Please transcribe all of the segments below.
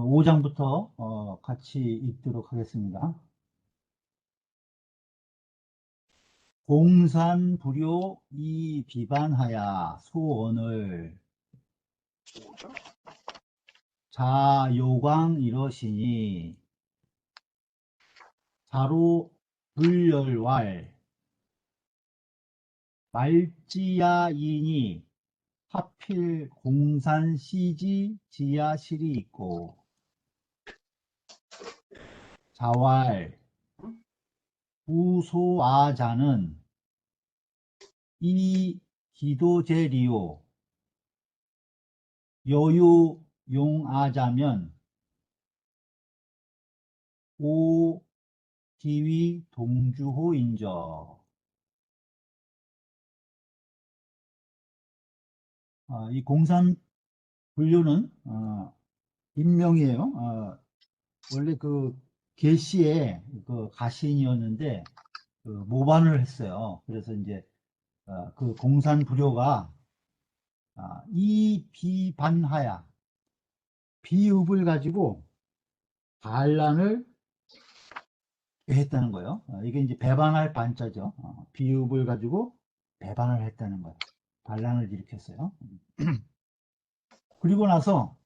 5장부터 같이 읽도록 하겠습니다. 공산불효 이 비반하야 소원을 자요광 이러시니 자로 불열왈 말지야이니 하필 공산시지 지하실이 있고 자왈 우소아자는 이 기도제리오 여유용하자면 오 기위 동주호인저. 이 공산분류는 인명이에요. 원래 그 계시의 그 가신이었는데 그 모반을 했어요. 그래서 이제 그 공산불효가 이 비반하야 비읍을 가지고 반란을 했다는 거예요. 이게 이제 배반할 반자죠. 비읍을 가지고 배반을 했다는 거예요. 반란을 일으켰어요. 그리고 나서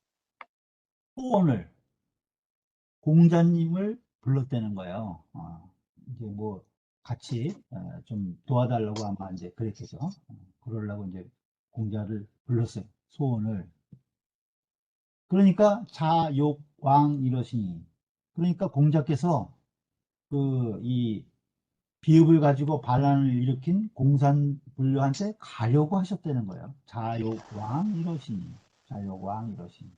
소원을 공자님을 불렀다는 거예요. 이제 뭐 같이 좀 도와달라고 아마 이제 그랬겠죠. 그러려고 이제 공자를 불렀어요. 소원을. 그러니까 자욕왕 이러시니. 그러니까 공자께서 그 이 비읍을 가지고 반란을 일으킨 공산불교한테 가려고 하셨다는 거예요. 자욕왕 이러시니. 자욕왕 이러시니.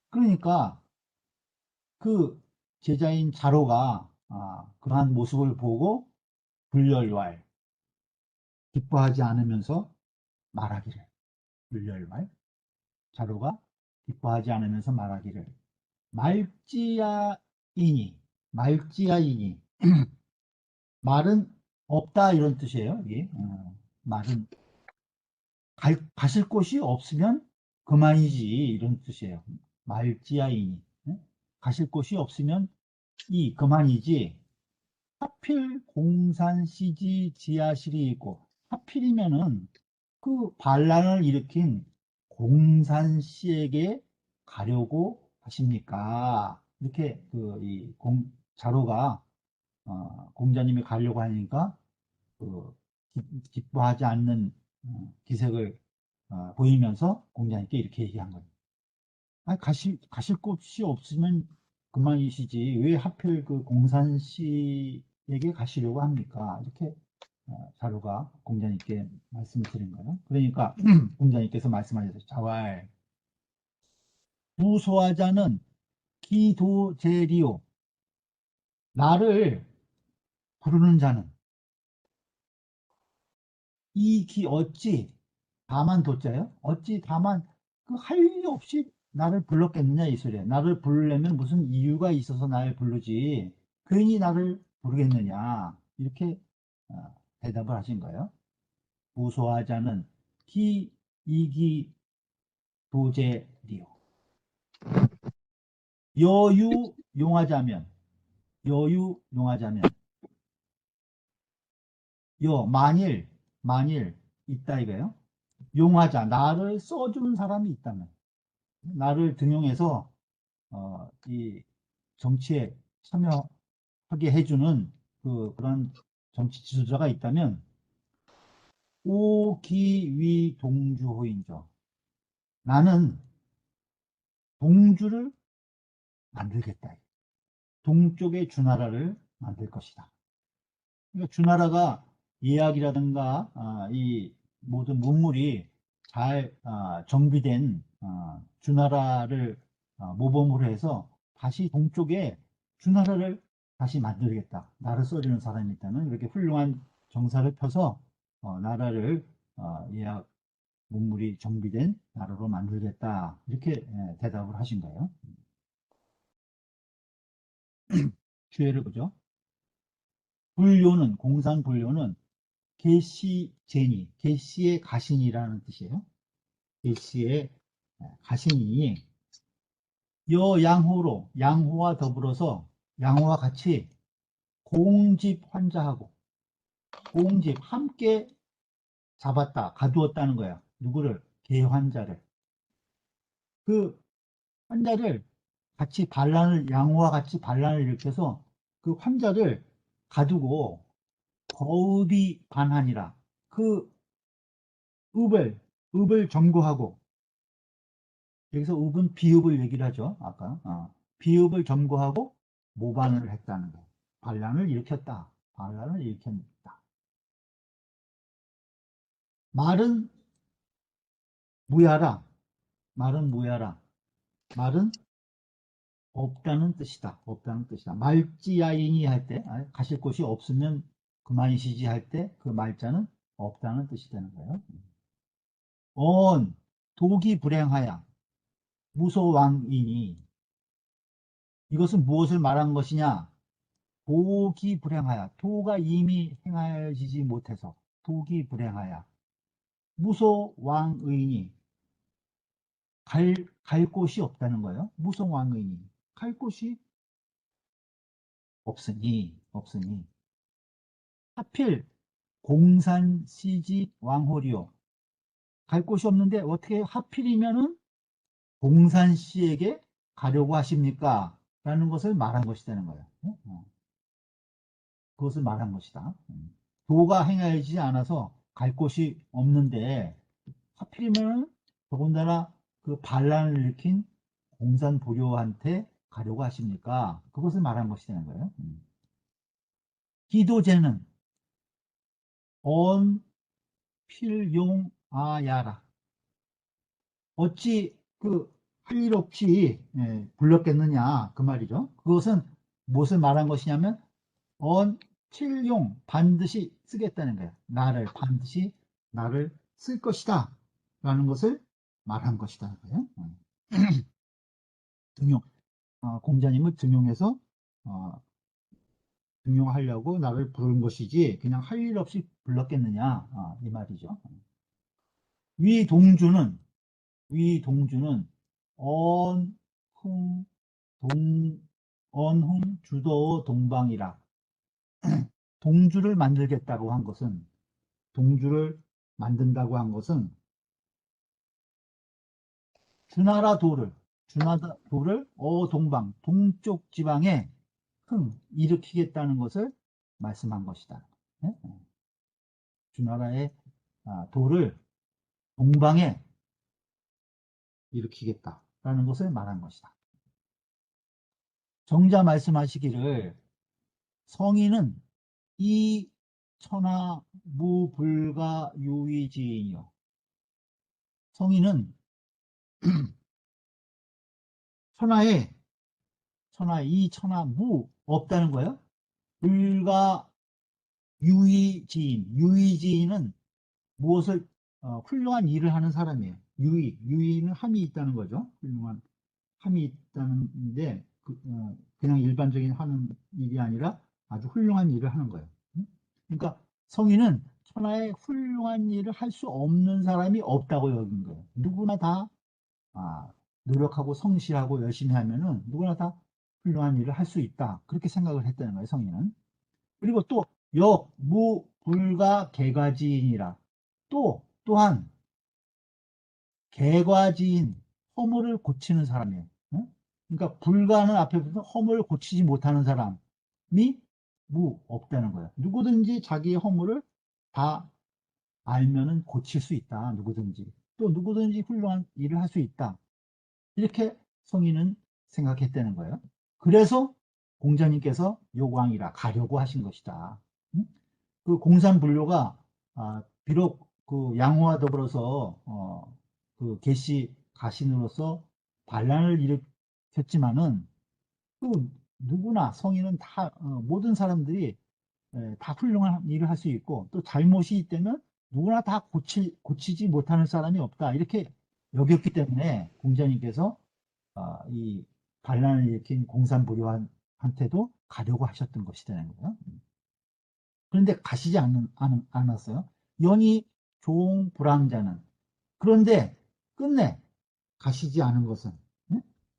그러니까 그 제자인 자로가 그러한 모습을 보고 불열왈 기뻐하지 않으면서 말하기를. 불열왈 자로가 기뻐하지 않으면서 말하기를 말지야이니. 말지야이니. 말은 없다 이런 뜻이에요. 이게 말은 가실 곳이 없으면 그만이지 이런 뜻이에요. 말지야이니. 가실 곳이 없으면 그만이지. 하필 공산시지 지하실이 있고, 하필이면은 그 반란을 일으킨 공산시에게 가려고 하십니까? 이렇게 자로가 공자님이 가려고 하니까 그 기뻐하지 않는 기색을 보이면서 공자님께 이렇게 얘기한 거예요. 가실 곳이 없으면 그만이시지 왜 하필 그 공산시에게 가시려고 합니까? 이렇게 자루가 공자님께 말씀을 드린 거예요. 그러니까 공자님께서 말씀하셨어요. 자왈 부소하자는 기도제리오. 나를 부르는 자는 어찌 다만 도자요? 어찌 다만 그 할 일 없이 나를 불렀겠느냐 이 소리야. 나를 부르려면 무슨 이유가 있어서 나를 부르지 괜히 나를 부르겠느냐 이렇게 대답을 하신 거예요. 무소하자는 이기 도제리요. 여유용하자면 여유용하자면 만일 있다 이거예요. 용하자 나를 써주는 사람이 있다면 나를 등용해서 이 정치에 참여하게 해주는 그런 정치 지도자가 있다면 오기위 동주호인저. 나는 동주를 만들겠다. 동쪽의 주나라를 만들 것이다. 그러니까 주나라가 예약이라든가 이 모든 문물이 잘 정비된 주나라를 모범으로 해서 다시 동쪽에 주나라를 다시 만들겠다. 나를 써주는 사람이 있다면 이렇게 훌륭한 정사를 펴서 나라를 예약 문물이 정비된 나라로 만들겠다. 이렇게 대답을 하신 거예요. 주해를 보죠. 공산불교는 계시제니, 계시의 가신이라는 뜻이에요. 계시의 가신이 여양호로 양호와 더불어서 양호와 같이 공집 환자하고 공집 함께 잡았다 가두었다는 거야. 누구를? 개환자를. 그 환자를 같이 반란을 양호와 같이 반란을 일으켜서 그 환자를 가두고 거읍이 반하니라. 그 읍을 점거하고 여기서 읍은 비읍을 얘기를 하죠. 아까 비읍을 점거하고 모반을 했다는 거예요. 반란을 일으켰다. 반란을 일으켰다. 말은 무야라. 말은 무야라. 말은 없다는 뜻이다. 없다는 뜻이다. 말지야인이 할 때, 가실 곳이 없으면 그만이시지 할 때 그 말자는 없다는 뜻이 되는 거예요. 언, 독이 불행하야. 무소왕이니. 이것은 무엇을 말한 것이냐? 독이 불행하야. 도가 이미 행하여지지 못해서. 독이 불행하야. 무소왕의니. 갈 곳이 없다는 거예요. 무소왕의니. 갈 곳이 없으니. 하필 공산 시지 왕홀이요. 갈 곳이 없는데 어떻게 하필이면은 공산 씨에게 가려고 하십니까? 라는 것을 말한 것이라는 거예요. 그것을 말한 것이다. 도가 행하지 않아서 갈 곳이 없는데 하필이면 더군다나 그 반란을 일으킨 공산 보료한테 가려고 하십니까? 그것을 말한 것이라는 거예요. 기도제는 언 필용아야라. 어찌 그 할 일 없이 불렀겠느냐 그 말이죠. 그것은 무엇을 말한 것이냐면 필용 반드시 쓰겠다는 거예요. 반드시 나를 쓸 것이다 라는 것을 말한 것이다 거예요. 등용 공자님을 등용해서 등용하려고 나를 부른 것이지 그냥 할 일 없이 불렀겠느냐 이 말이죠. 위동주는 언흥 언흥 주도 동방이라. 동주를 만들겠다고 한 것은 동주를 만든다고 한 것은 주나라 도를 동방 동쪽 지방에 일으키겠다는 것을 말씀한 것이다. 네? 주나라의 도를 동방에 일으키겠다라는 것을 말한 것이다. 정자 말씀하시기를 성인은 이 천하 무불가 유의지이요. 성인은 이 천하 무 없다는 거예요. 불가 유의지인은 무엇을 훌륭한 일을 하는 사람이에요. 유의는 함이 있다는 거죠. 훌륭한 함이 있다는데 그냥 일반적인 하는 일이 아니라 아주 훌륭한 일을 하는 거예요. 그러니까 성인은 천하에 훌륭한 일을 할 수 없는 사람이 없다고 여긴 거예요. 누구나 다 노력하고 성실하고 열심히 하면은 누구나 다 훌륭한 일을 할 수 있다. 그렇게 생각을 했다는 거예요, 성인은. 그리고 또 무, 불가, 개가지인이라. 또한 개과지인, 허물을 고치는 사람이에요. 그러니까 불가는 앞에 보면 허물을 고치지 못하는 사람이 없다는 거예요. 누구든지 자기의 허물을 다 알면은 고칠 수 있다. 누구든지. 또 누구든지 훌륭한 일을 할 수 있다. 이렇게 성인은 생각했다는 거예요. 그래서 공자님께서 요광이라 가려고 하신 것이다. 그 공산분료가 비록 그 양호와 더불어서 그 계시 가신으로서 반란을 일으켰지만은 그 누구나 성인은 다 모든 사람들이 다 훌륭한 일을 할 수 있고 또 잘못이 있다면 누구나 다 고치지 못하는 사람이 없다 이렇게 여겼기 때문에 공자님께서 이 반란을 일으킨 공산불교한테도 가려고 하셨던 것이라는 거예요. 그런데 가시지 않았어요. 연이 종불황자는. 그런데 끝내 가시지 않은 것은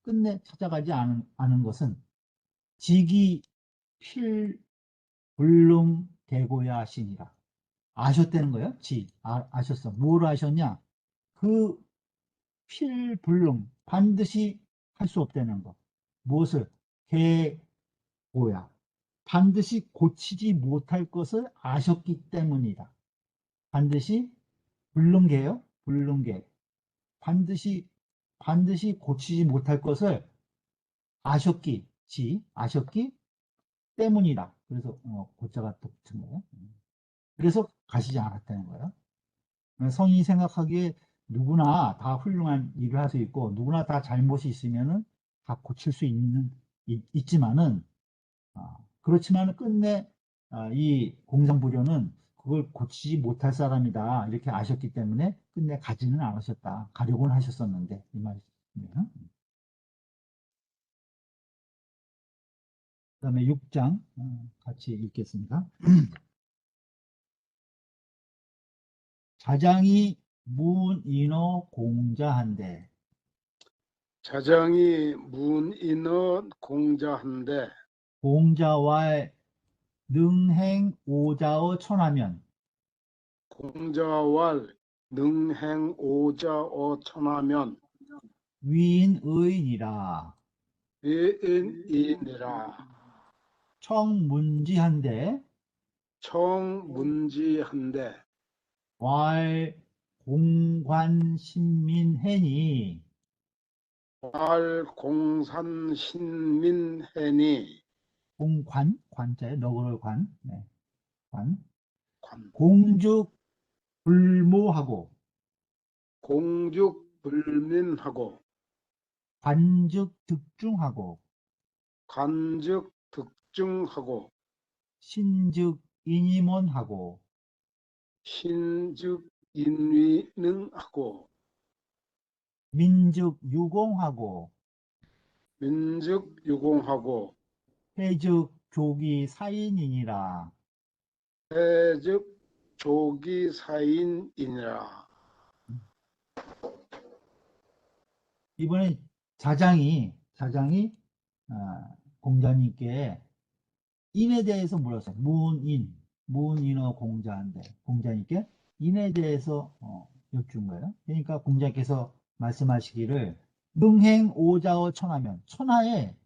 끝내 찾아가지 않은 것은 직이 필불능 대고야 신이라. 아셨다는 거예요? 아셨어. 뭘 아셨냐? 그 필불능, 반드시 할 수 없다는 거. 무엇을? 개고야. 반드시 고치지 못할 것을 아셨기 때문이다. 반드시 불능계요? 불능계. 반드시 고치지 못할 것을 아셨기 때문이다. 그래서 고자가 또 붙은 거예요. 그래서 가시지 않았다는 거예요. 성인이 생각하기에 누구나 다 훌륭한 일을 할 수 있고 누구나 다 잘못이 있으면은 다 고칠 수 있지만은 그렇지만 끝내 이 공상부려는 그걸 고치지 못할 사람이다 이렇게 아셨기 때문에 끝내 가지는 않으셨다. 가려고는 하셨었는데 이 말이에요. 그 다음에 6장 같이 읽겠습니다. 자장이 문인어 공자한데 자장이 문인어 공자한데 공자와의 능행 오자어 천하면 공자왈 능행 오자어 천하면 위인의니라. 위인이니라. 청문지한데 청문지한데 왈 공관신민해니 왈 공산신민해니 관자에 너그럴 관, 네, 관 관 공죽 불모하고 공죽불민하고 관즉 득중하고 관즉 득증하고 신즉 인임원하고 신즉 인위능하고 민즉 유공하고 민즉 유공하고 해즉 조기 사인이니라. 해즉 조기사인이니라. 이번에 자장이 공자님께 인에 대해서 물었어요. 문인어 공자인데 공자님께 인에 대해서 여쭌 거예요. 그러니까 공자께서 말씀하시기를 능행오자어 천하면 천하에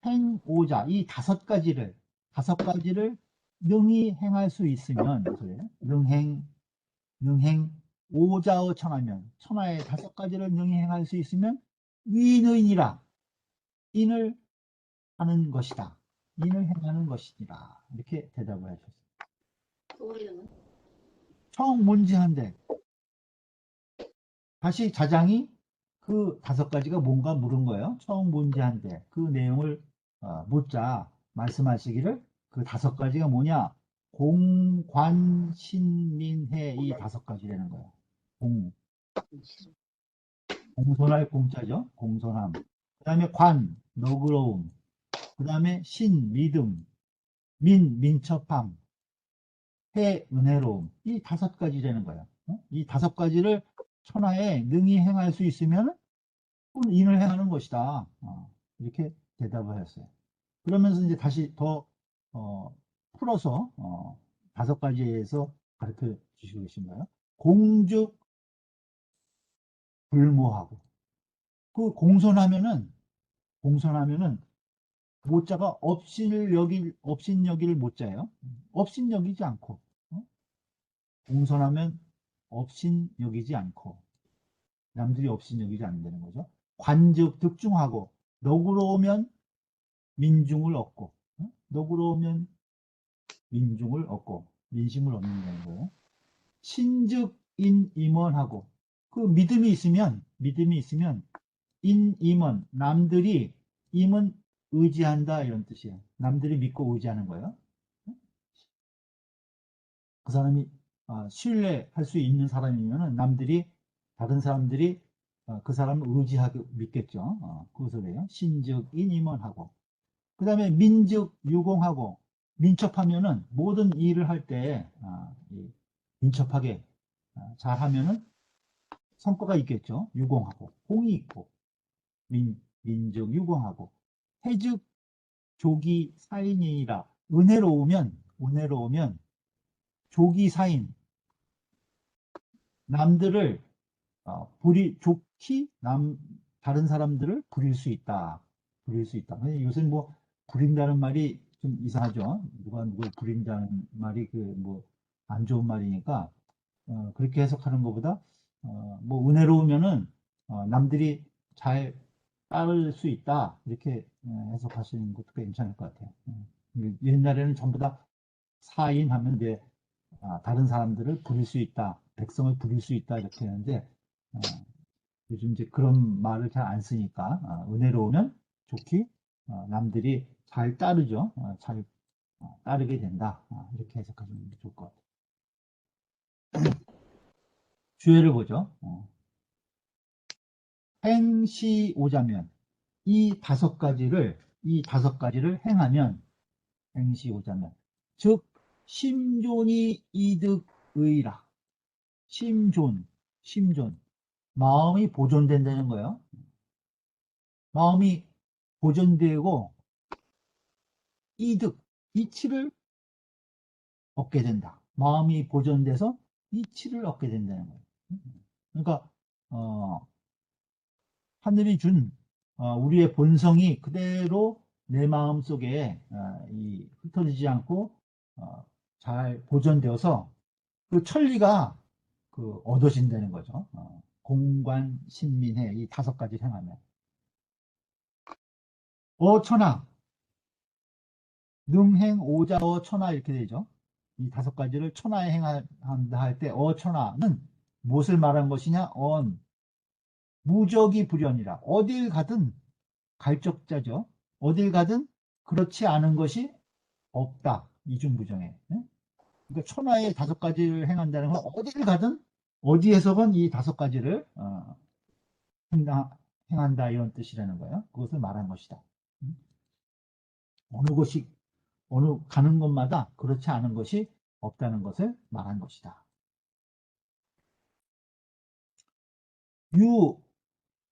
행오자 이 다섯 가지를 능히 행할 수 있으면 그래요. 능행 오자어 천하면 천하에 다섯 가지를 능히 행할 수 있으면 위인의니라. 인을 하는 것이다. 인을 행하는 것이니라. 이렇게 대답을 하셨어요. 청문지한데 다시 자장이 그 다섯 가지가 뭔가 물은 거예요. 청문지한데 그 내용을 묻자 말씀하시기를 그 다섯 가지가 뭐냐? 공관신민해 이 다섯 가지라는 거예요. 공손할 공자죠. 공손함. 그 다음에 너그러움. 그 다음에 믿음. 민첩함. 은혜로움. 이 다섯 가지라는 거예요. 이 다섯 가지를 천하에 능히 행할 수 있으면 인을 행하는 것이다. 이렇게 대답을 했어요. 그러면서 이제 다시 더 풀어서 다섯 가지에서 가르쳐 주시고 계신 거예요. 공즉 불모하고 그 공손하면은 모자가 업신여길 모자예요. 업신여기지 않고 공손하면 업신여기지 않고 남들이 업신여기지 않는다는 거죠. 관즉 득중하고 너그러우면 민중을 얻고 너그러우면 민중을 얻고 민심을 얻는다는 거예요. 신즉 인임원하고 그 믿음이 있으면 인임원 남들이 임은 의지한다 이런 뜻이에요. 남들이 믿고 의지하는 거예요. 그 사람이 신뢰할 수 있는 사람이면 다른 사람들이 그 사람을 의지하게 믿겠죠. 그 소리예요. 신즉 인임원하고 그 다음에 민즉 유공하고 민첩하면은 모든 일을 할 때 민첩하게 잘하면은 성과가 있겠죠. 유공하고 공이 있고 민족 유공하고 해즉 조기 사인이라 은혜로우면 조기 사인 남들을 좋기 다른 사람들을 부릴 수 있다. 부릴 수 있다. 요새 뭐 부린다는 말이 좀 이상하죠. 누가 누굴 부린다는 말이 뭐 안 좋은 말이니까 그렇게 해석하는 것보다 뭐 은혜로우면은 남들이 잘 따를 수 있다. 이렇게 해석하시는 것도 괜찮을 것 같아요. 옛날에는 전부 다 사인하면 이제 다른 사람들을 부릴 수 있다. 백성을 부릴 수 있다. 이렇게 했는데 요즘 이제 그런 말을 잘 안 쓰니까 은혜로우면 좋기 남들이 잘 따르죠. 잘 따르게 된다. 이렇게 해석하시면 좋을 것 같아요. 주예를 보죠. 행시 오자면 이 다섯 가지를 행하면 행시 오자면 즉 심존이 이득의라. 심존 마음이 보존된다는 거예요. 마음이 보존되고 이득 이치를 얻게 된다. 마음이 보존돼서 이치를 얻게 된다는 거예요. 그러니까 하늘이 준 우리의 본성이 그대로 내 마음 속에 흩어지지 않고 잘 보존되어서 그 천리가 얻어진다는 거죠. 공관, 신민회 이 다섯 가지 행하면 어천하 능행 오자어 천하 이렇게 되죠. 이 다섯 가지를 천하에 행한다 할 때 어천하는 무엇을 말한 것이냐? 무적이 불연이라 어딜 가든 갈적자죠. 어딜 가든 그렇지 않은 것이 없다. 이중부정에. 그러니까 천하의 다섯 가지를 행한다는 건 어딜 가든 어디에서건 이 다섯 가지를 행한다 이런 뜻이라는 거예요. 그것을 말한 것이다. 어느 곳이 어느 가는 곳마다 그렇지 않은 것이 없다는 것을 말한 것이다. 유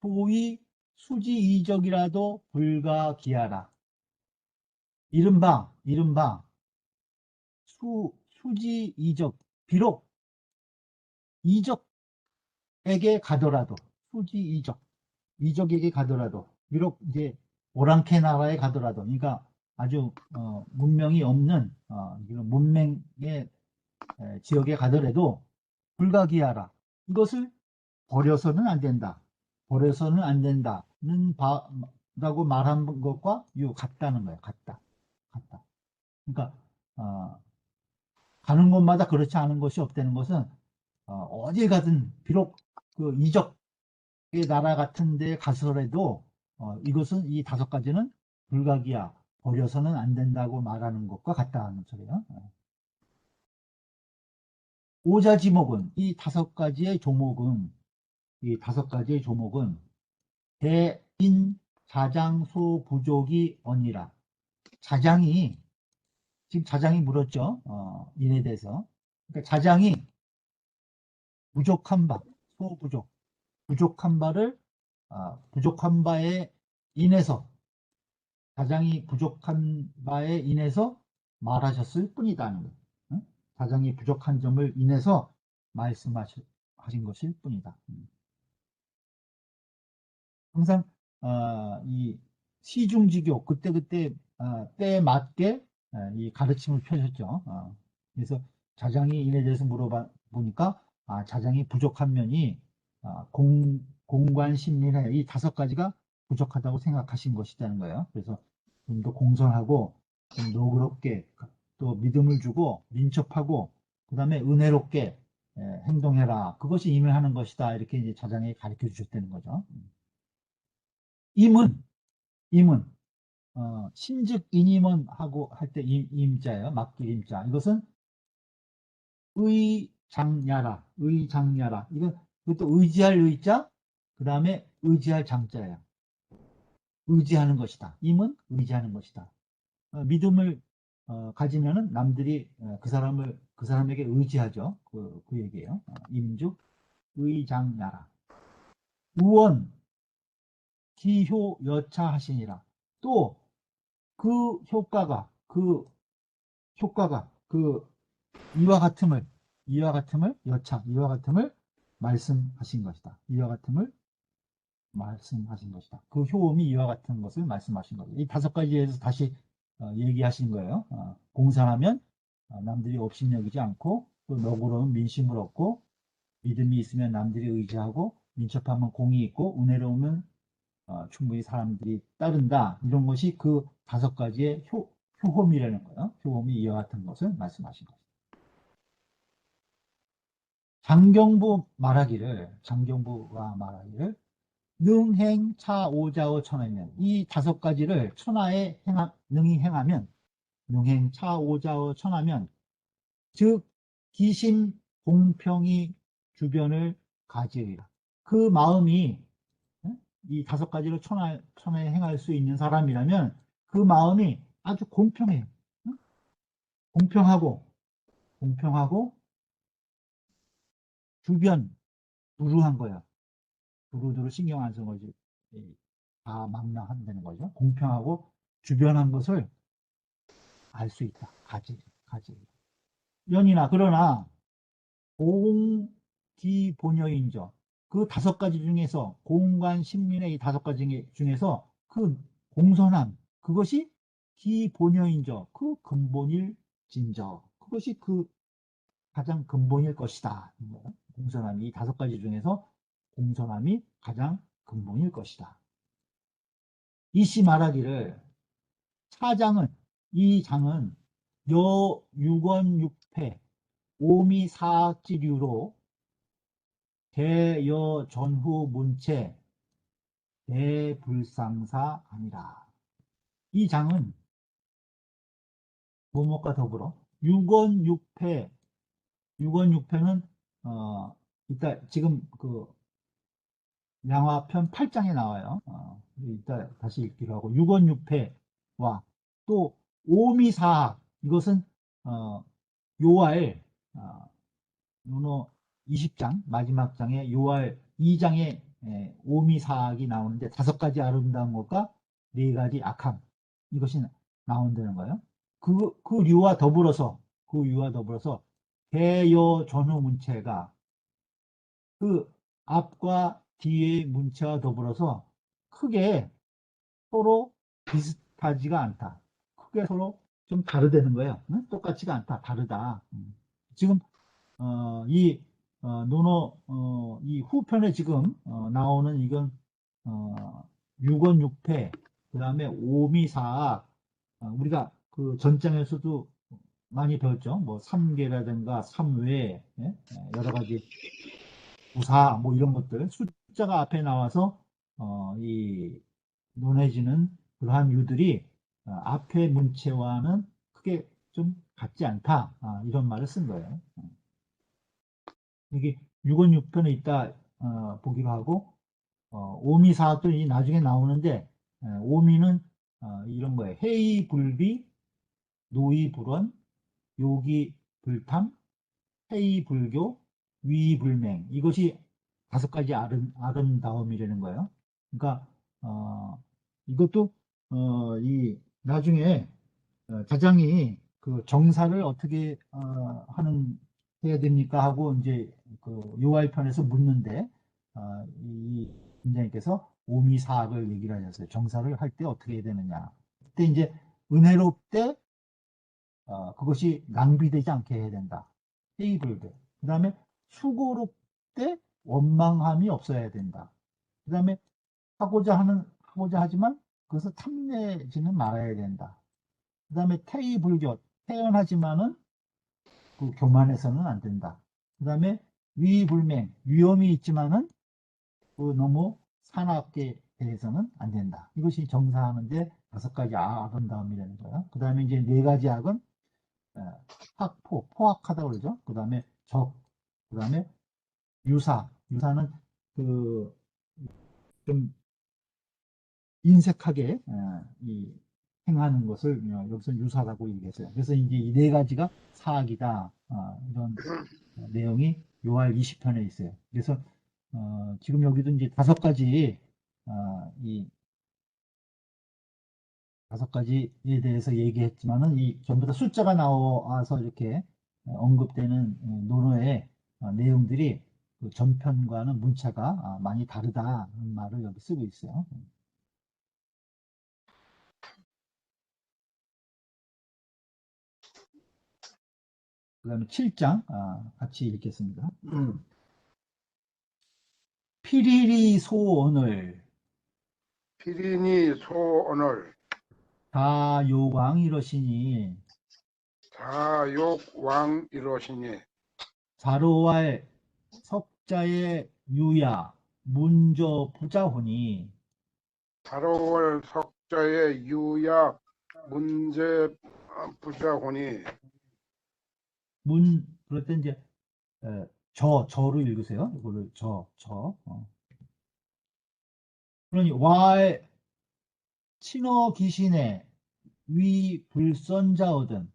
소위 수지이적이라도 불가기하라. 이른바 수지이적 비록 이적에게 가더라도 이적에게 가더라도 비록 이제 오랑캐 나라에 가더라도 그러니까 아주 문명이 없는 이런 문맹의 지역에 가더라도 불가기하라. 이것을 버려서는 안 된다. 버려서는 안 된다는 라고 말한 것과 같다는 거예요. 같다. 그러니까 가는 곳마다 그렇지 않은 것이 없다는 것은 어딜 가든 비록 그 이적의 나라 같은 데 가서라도 이것은 이 다섯 가지는 불가기야 버려서는 안 된다고 말하는 것과 같다는 소리예요. 오자지목은 이 다섯 가지의 조목은 대인 자장소 부족이 언니라. 자장이 지금 자장이 물었죠. 인에 대해서. 그러니까 자장이 부족한 바, 소부족, 부족한 바에 인해서 자장이 부족한 바에 인해서 말하셨을 뿐이다는 거예요. 자장이 부족한 점을 인해서 말씀하신 것일 뿐이다. 항상 이 시중지교 그때그때 때에 맞게 이 가르침을 펴셨죠. 그래서 자장이 인에 대해서 물어보니까 자장이 부족한 면이 공관심민회 이 다섯 가지가 부족하다고 생각하신 것이라는 거예요. 그래서 좀 더 공손하고 좀 너그럽게 또 믿음을 주고 민첩하고 그 다음에 은혜롭게 행동해라. 그것이 임하는 것이다. 이렇게 이제 자장이 가르쳐 주셨다는 거죠. 임은 신즉 인임은 하고 할 때 임자예요. 맡길 임자. 이것은 의장야라. 이것도 의지할 의자, 그 다음에 의지할 장자예요. 의지하는 것이다. 임은 의지하는 것이다. 믿음을 가지면은 남들이 그 사람에게 의지하죠. 그 얘기예요. 임즉 의장야라. 우원 기효 여차하시니라. 또 그 효과가 이와 같음을 여차, 이와 같음을 말씀하신 것이다. 이와 같음을 말씀하신 것이다. 그 효험이 이와 같은 것을 말씀하신 거죠. 이 다섯 가지에서 다시 얘기하신 거예요. 공산하면 남들이 업신여기지 않고, 또 너그러운 민심을 얻고, 믿음이 있으면 남들이 의지하고, 민첩하면 공이 있고, 은혜로우면 충분히 사람들이 따른다. 이런 것이 그 다섯 가지의 효험이라는 거예요. 효험이 이와 같은 것을 말씀하신 거죠. 장경부가 말하기를 능행 차오자오 천하면, 이 다섯 가지를 천하에 능히 행하면, 능행 차오자오 천하면, 즉 기심 공평이 주변을 가지리라. 그 마음이 이 다섯 가지를 천하에 행할 수 있는 사람이라면 그 마음이 아주 공평해요. 공평하고 주변 두루한 거야. 두루두루 신경 안 쓰는 거지. 다 망라한다는 거죠. 공평하고 주변한 것을 알 수 있다. 가지. 연이나 그러나 공기본여인저, 그 다섯 가지 중에서, 공관 신민의 이 다섯 가지 중에서 그 공선함, 그것이 기본여인저, 그 근본일 진저, 그것이 그 가장 근본일 것이다. 공선함이, 이 다섯 가지 중에서 공선함이 가장 근본일 것이다. 이씨 말하기를 이 장은 여육원육패 오미사학지류로 대여전후 문체 대불상사 아니라. 이 장은 뭐뭐과 더불어 육원육패는 이따 지금 그 양화편 8장에 나와요. 이따 다시 읽기로 하고, 육원육패와 또 오미사학, 이것은 요할 요노 20장 마지막 장에 요할 2장에 오미사학이 나오는데, 다섯 가지 아름다운 것과 네 가지 악함, 이것이 나온다는 거예요. 그 류와 더불어서 대여 전후 문체가 그 앞과 뒤의 문체와 더불어서 크게 서로 비슷하지가 않다. 크게 서로 좀 다르다는 거예요. 응? 똑같지가 않다. 다르다. 지금 이 후편에 지금 나오는 이건 육원육패, 그 다음에 오미사학, 우리가 그 전장에서도 많이 배웠죠. 뭐 삼계라든가 삼외, 예? 여러 가지 부사, 뭐 이런 것들 숫자가 앞에 나와서 이 논해지는 그러한 유들이 앞의 문체와는 크게 좀 같지 않다. 이런 말을 쓴 거예요. 이게 6원6편에 있다 보기로 하고, 오미사학도 나중에 나오는데, 오미는 이런 거예요. 해이불비, 노이불원, 요기불탐, 해이불교, 위불맹, 이것이 다섯 가지 아름다움이라는 거예요. 그러니까 이것도 이 나중에 가장이 그 정사를 어떻게 해야 됩니까 하고 이제 그 요할편에서 묻는데, 이 김장님께서 오미사학을 얘기를 하셨어요. 정사를 할 때 어떻게 해야 되느냐. 그때 이제 은혜롭되 그것이 낭비되지 않게 해야 된다. 페이블드. 그 다음에 수고롭되 원망함이 없어야 된다. 그 다음에 하고자 하지만 그것을 탐내지는 말아야 된다. 그 다음에 태의불교, 태연하지만은 그 교만해서는 안 된다. 그 다음에 위불맹, 위험이 있지만은 그 너무 사납게 대해서는 안 된다. 이것이 정사하는데 다섯 가지 아름다움이라는 거예요. 그 다음에 이제 네 가지 악은 포악하다 그러죠. 그 다음에 그 다음에 유사는 그 좀 인색하게 행하는 것을 여기서 유사라고 얘기했어요. 그래서 이제 이 네 가지가 사악이다. 이런 내용이 요할 20편에 있어요. 그래서 지금 여기도 이제 다섯 가지 이 5가지에 대해서 얘기했지만은 이 전부 다 숫자가 나와서 이렇게 언급되는 논어의 내용들이 그 전편과는 문자가 많이 다르다는 말을 여기 쓰고 있어요. 그 다음에 7장 같이 읽겠습니다. 피리리 소원을 피리니 소언을 다요광 이러시니 자욕왕 이러시니 자로왈 석자의 유야 문조 부자호니 다로월 석자의 유약 문제 부자호니 그럴 때 이제 저로 읽으세요. 이거를 저. 그러니 왈 친어 귀신의 위 불선자거든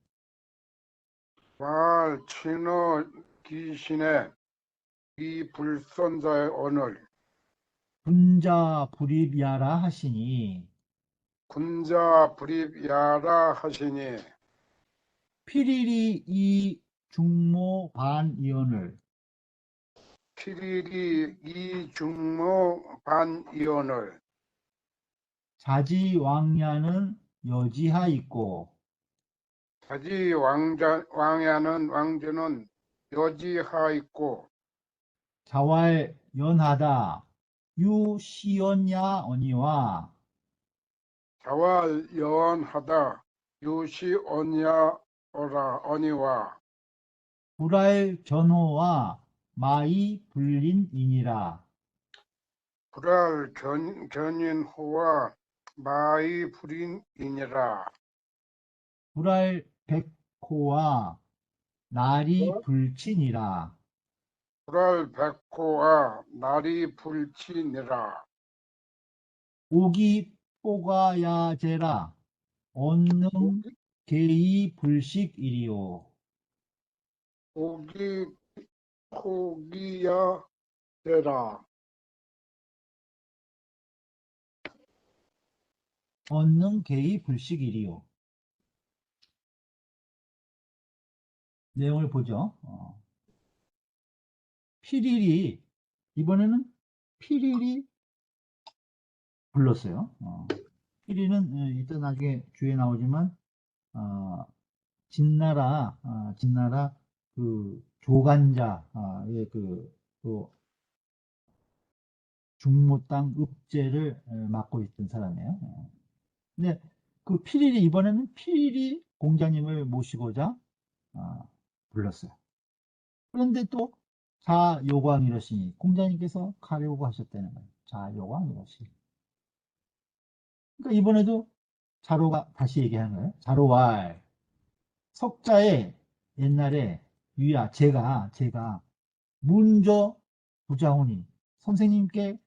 말 친어 귀신의 이 불선자의 언을 군자 불입야라 하시니 군자 불입야라 하시니 피리리 이 중모 반이언을 피리리 이중모 반이언을 자지왕야는 여지하 있고 자지 왕야는 왕자는 여지하 있고 자왈 연하다 유시언야 언니와 자왈 여언하다 유시 언야 어라 언니와 불알 견호와 마이 불린이니라 불알 견인호와 마이 불인이니라 불알 백호와 날이 불친이라 불알 백호와 날이 불치니라 오기 뽀가야제라 언능 개이 불식이리오 오기 포기야 되라 언능 개이 불식이리오 내용을 보죠. 피릴이 이번에는 피릴이 불렀어요. 피릴은 이따 나중에 주에 나오지만 진나라 그 조간자의 그 중모 땅 읍제를 맡고 있던 사람이에요. 근데 그 피릴이 이번에는 피릴이 공자님을 모시고자 불렀어요. 그런데 또 자요광이러시니 공자님께서 가려고 하셨다는 거예요. 자요광이러시니. 그러니까 이번에도 자로가 다시 얘기하는 거예요. 자로왈 석자에 옛날에 유야 제가 문저 부자호니 선생님께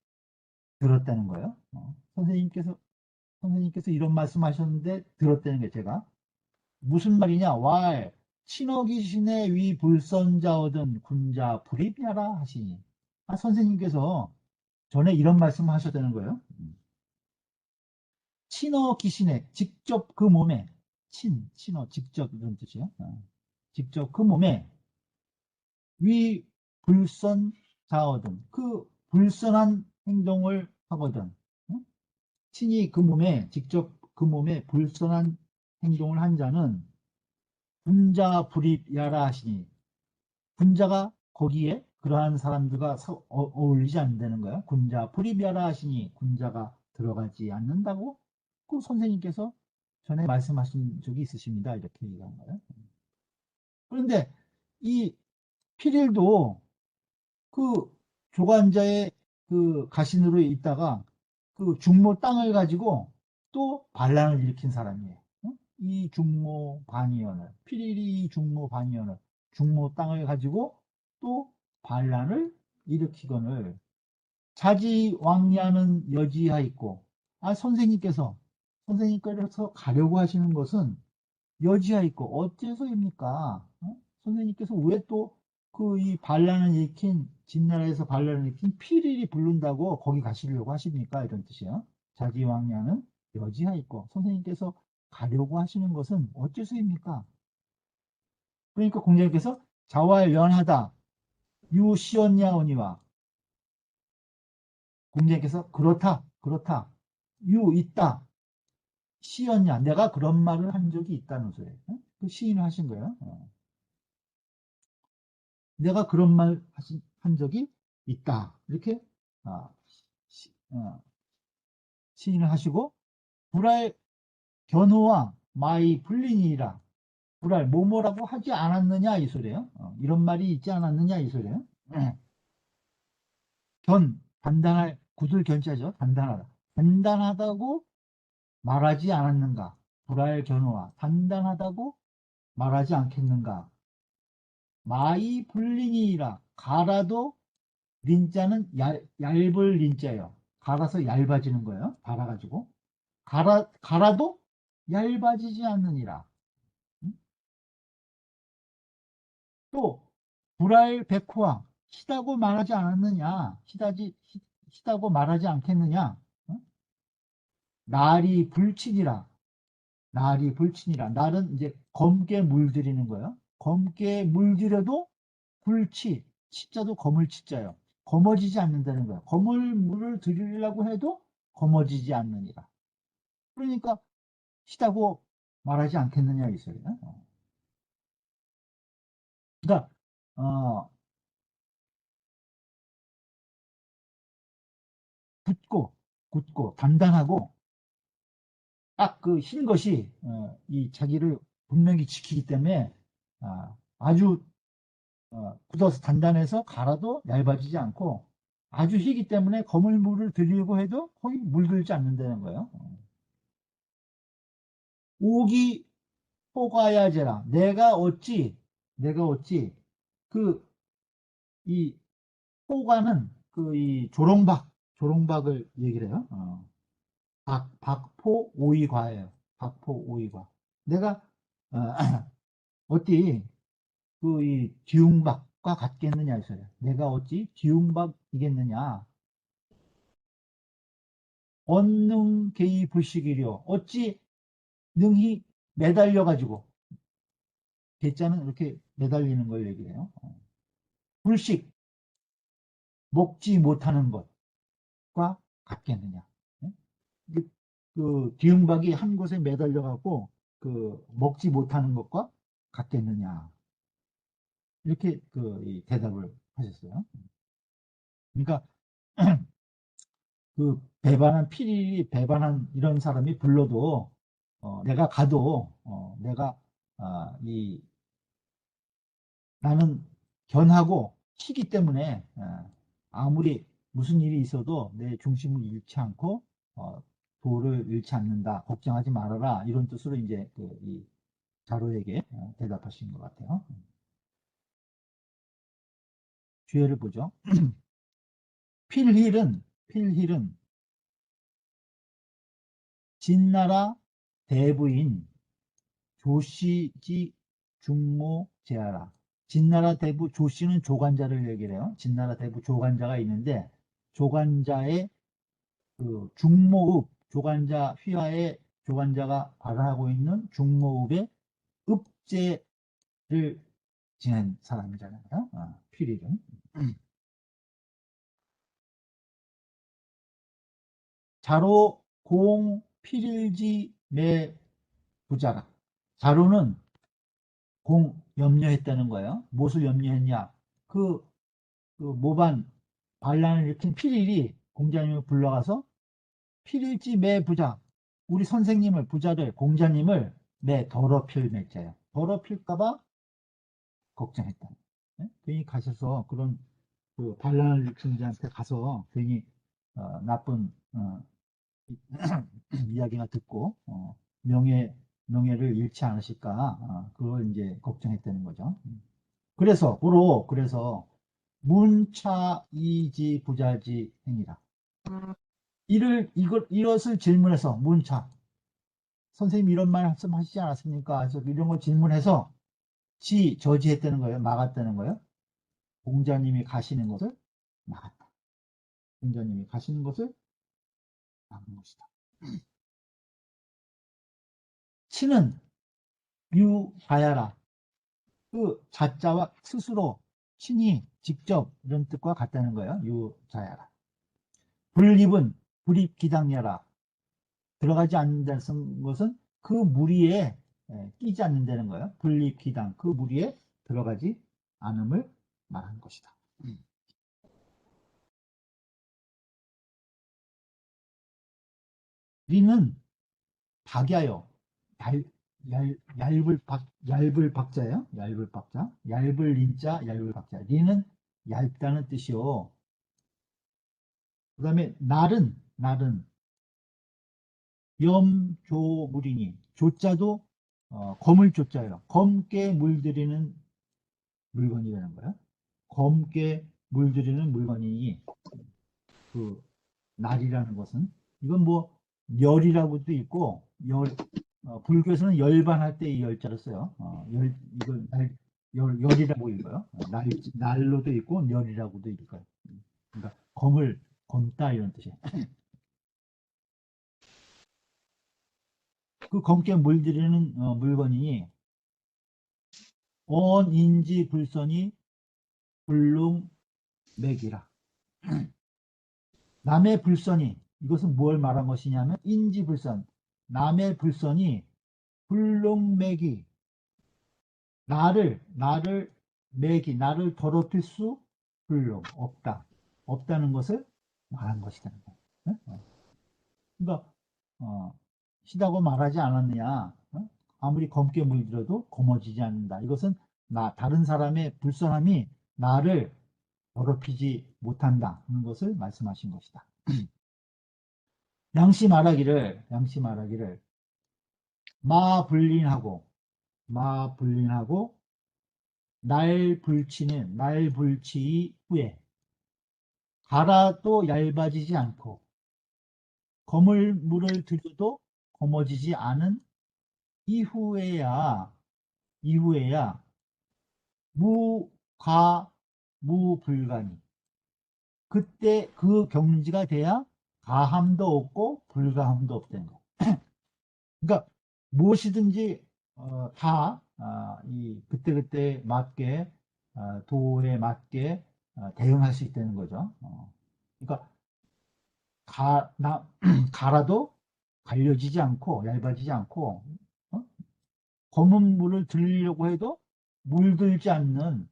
들었다는 거예요. 선생님께서 이런 말씀하셨는데 들었다는 게 제가 무슨 말이냐 왈 친어귀신의 위 불선자거든 군자 불입야라 하시니 선생님께서 전에 이런 말씀을 하셨다는 거예요. 친어귀신의 직접 그 몸에 친어 직접 이런 뜻이에요. 직접 그 몸에 위 불선자거든 그 불선한 행동을 하거든 친히 그 몸에 직접 그 몸에 불선한 행동을 한 자는 군자 불입야라 하시니 군자가 거기에 그러한 사람들과 어울리지 않는다는 거예요. 군자 불입야라 하시니 군자가 들어가지 않는다고 그 선생님께서 전에 말씀하신 적이 있으십니다. 이렇게 얘기한 거예요. 그런데 이 피릴도 그 조간자의 그 가신으로 있다가 그 중모 땅을 가지고 또 반란을 일으킨 사람이에요. 이 중모 반이언을 피리리 중모 반이언을 중모 땅을 가지고 또 반란을 일으키거늘 자지왕야는 여지하있고 선생님께서 가려고 하시는 것은 여지하있고 어째서입니까? 선생님께서 왜 또 그 이 반란을 일으킨 진나라에서 반란을 일으킨 필일이 부른다고 거기 가시려고 하십니까? 이런 뜻이에요. 자기왕량은 여지하였고 선생님께서 가려고 하시는 것은 어째서입니까? 그러니까 공자님께서 자활연하다 유시언냐오니와 공자님께서 그렇다 유 있다 시언냐 내가 그런 말을 한 적이 있다는 소리예요. 그 시인을 하신 거예요. 내가 그런 말 한 적이 있다 이렇게 시인을 하시고 불알 견호와 마이 불린이라 불알 뭐뭐라고 하지 않았느냐 이 소리예요. 이런 말이 있지 않았느냐 이 소리예요. 견 단단할 구들 견자죠. 단단하다. 단단하다고 말하지 않았는가? 불알 견호와 단단하다고 말하지 않겠는가? 마이 불린이라 가라도 린자는 얇을 린자예요. 갈아서 얇아지는 거예요. 갈아가지고 갈아도 얇아지지 않느니라. 또 불알 백호와 시다고 말하지 않았느냐? 시다고 말하지 않겠느냐? 날이 불친이라. 날이 불친이라. 날은 이제 검게 물들이는 거예요. 검게 물들여도 불치, 치자도 검을 치자요. 검어지지 않는다는 거예요. 검을 물을 들이려고 해도 검어지지 않느니라. 그러니까 시다고 말하지 않겠느냐 이 소리예요. 그러니까 굳고 단단하고 딱 그 흰 것이 이 자기를 분명히 지키기 때문에 아주 굳어서 단단해서 갈아도 얇아지지 않고 아주 희기 때문에 검을 물을 들이려고 해도 거기 물들지 않는다는 거예요. 오기 호가야제라 내가 어찌 그 이 호가는 그 이 조롱박을 얘기를 해요. 박포 오이과예요. 박포 오이과. 내가 어, 어찌 그 이 기웅박과 같겠느냐 이 소리야. 내가 어찌 기웅박이겠느냐. 언능 개이 불식이려. 어찌 능히 매달려 가지고 개자는 이렇게 매달리는 걸 얘기해요. 불식 먹지 못하는 것과 같겠느냐. 그 기웅박이 한 곳에 매달려 갖고 그 먹지 못하는 것과 같겠느냐. 이렇게 그 대답을 하셨어요. 그러니까 그 배반한 필히 배반한 이런 사람이 불러도 내가 가도 내가 이 나는 견하고 키기 때문에 아무리 무슨 일이 있어도 내 중심을 잃지 않고 도를 잃지 않는다. 걱정하지 말아라. 이런 뜻으로 이제 이 자로에게 대답하신 것 같아요. 주예를 보죠. 필힐은 진나라 대부인 조씨지 중모 제하라. 진나라 대부 조씨는 조관자를 얘기를 해요. 진나라 대부 조관자가 있는데 조관자의 그 중모읍 조관자 휘하에 조관자가 발하고 있는 중모읍의 읍제를 지낸 사람이잖아요. 필일은. 자로 공 필일지 매 부자라. 자로는 공 염려했다는 거예요. 무엇을 염려했냐? 그 모반 반란을 일으킨 필일이 공자님을 불러가서 필일지 매 부자 우리 선생님을 부자를 공자님을 매 더럽힐 매자예요. 더럽힐까봐 걱정했다. 네? 괜히 가셔서 그런 그 반란을 일으킨 자한테 가서 괜히 나쁜 이야기가 듣고 명예를 잃지 않으실까 그걸 이제 걱정했다는 거죠. 그래서 문차이지 부자지 행위라. 이것을 질문해서 문차 선생님 이런 말씀하시지 않았습니까? 그래서 이런 걸 질문해서 저지했다는 거예요. 막았다는 거예요. 공자님이 가시는 것을 막았다. 공자님이 가시는 것을 막은 것이다. 치는 유자야라. 그 자자와 스스로, 친히, 직접 이런 뜻과 같다는 거예요. 유자야라. 불입은 불입기당야라. 들어가지 않는다는 것은 그 무리에 끼지 않는다는 거예요. 불입기당, 그 무리에 들어가지 않음을 말하는 것이다. 리는 박야요. 얇을 박자예요. 얇을 박자. 얇을 린자, 얇을 박자. 리는 얇다는 뜻이요. 그 다음에 날은 염조물이니. 조자도 검을 조자예요. 검게 물들이는 물건이라는 거예요. 검게 물들이는 물건이니 그 날이라는 것은 이건 뭐 열이라고도 있고 불교에서는 열반할 때 이 열자를 써요. 이걸 열이라고 읽어요. 날로도 있고 열이라고도 읽어요. 그러니까 검을 검다 이런 뜻이에요. 그 검게 물들이는 물건이니 언인지 불선이 불능맥이라. 남의 불선이, 이것은 뭘 말한 것이냐면 인지불선, 남의 불선이 불능맥이 나를 나를 더럽힐 수 없다는 것을 말한 것이라는 거예요. 그러니까 시다고 말하지 않았느냐. 아무리 검게 물들어도 검어지지 않는다. 이것은 다른 사람의 불선함이 나를 더럽히지 못한다는 것을 말씀하신 것이다. 양씨 말하기를 마불린하고 날 불치 후에 갈아도 얇아지지 않고 검을 물을 들여도 검어지지 않은 이후에야 무가무불가니 그때 그 경지가 돼야 가함도 없고 불가함도 없다는 거. 그러니까 무엇이든지 다 그때그때 맞게 도에 맞게 대응할 수 있다는 거죠. 그러니까 갈아도 갈려지지 않고 얇아지지 않고 검은 물을 들리려고 해도 물들지 않는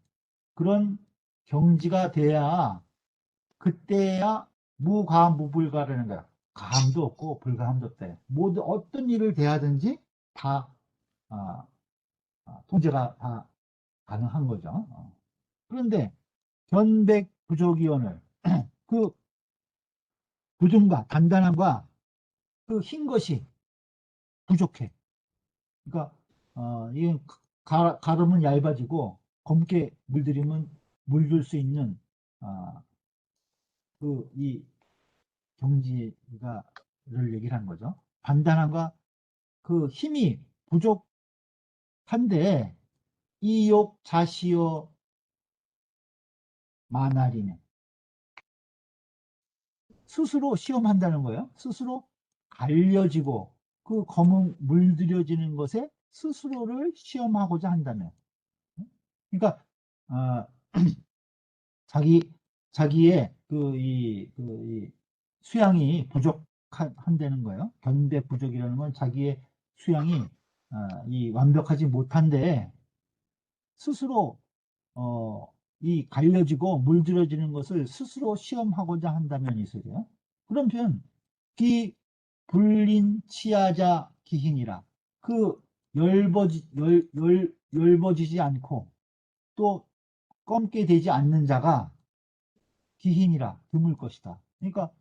그런 경지가 돼야 그때야 무가무불가라는 거야. 가함도 없고 불가함도 없다. 모두 어떤 일을 대하든지 다 통제가 다 가능한 거죠. 그런데 견백부족이원을 그 부중과 단단함과 그 흰 것이 부족해. 그러니까 이게 가르면 얇아지고 검게 물들이면 물들 수 있는 이 경지가를 얘기를 한 거죠. 단단함과 그 힘이 부족한데 이욕 자시오 마나리네. 스스로 시험한다는 거예요. 스스로 갈려지고 그 검은 물들여지는 것에 스스로를 시험하고자 한다면. 그러니까 자기의 이 수양이 부족한다는 거예요. 견백 부족이라는 건 자기의 수양이 이 완벽하지 못한데 스스로 이 갈려지고 물들여지는 것을 스스로 시험하고자 한다면 있어요. 그런 표현 기 불린 치하자 기hin이라 그 열버지지 않고 또 검게 되지 않는 자가 기hin이라 드물 것이다. 그러니까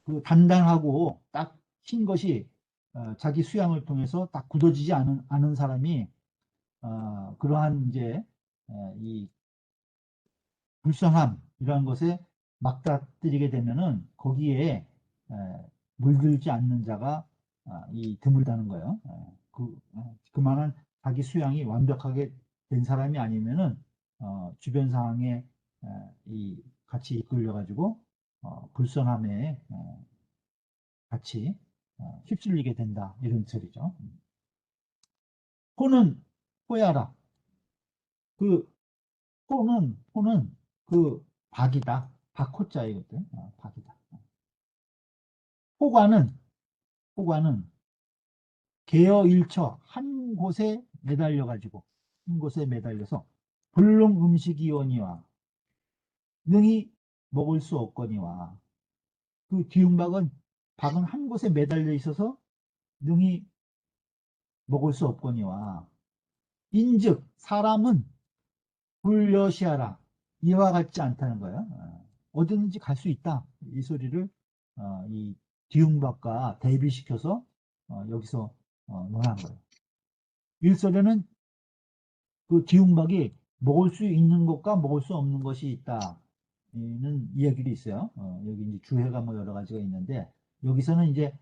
그 단단하고 딱 흰 것이 자기 수양을 통해서 딱 굳어지지 않은 사람이 그러한 이제 이 불쌍함 이러한 것에 맞닥뜨리게 되면은 거기에 물들지 않는 자가 이 드물다는 거예요. 그만한 자기 수양이 완벽하게 된 사람이 아니면은 주변 상황에 같이 이끌려가지고 불선함에 같이 휩쓸리게 된다 이런 소리죠. 호는 호야라. 그 호는 그 박이다. 박호자 이거든. 박이다. 호과는 개어일처 한 곳에 매달려가지고 한 곳에 매달려서 불능 음식이오니와 능히 먹을 수 없거니와 그 뒤움박은 박은 한 곳에 매달려 있어서 능히 먹을 수 없거니와 인즉 사람은 불여시하라 이와 같지 않다는 거예요. 어디든지 갈 수 있다 이 소리를 이 뒤움박과 대비시켜서 여기서 논한 거예요. 일설에는 그 뒤움박이 먹을 수 있는 것과 먹을 수 없는 것이 있다는 이야기도 있어요. 여기 이제 주해가 뭐 여러 가지가 있는데 여기서는 이제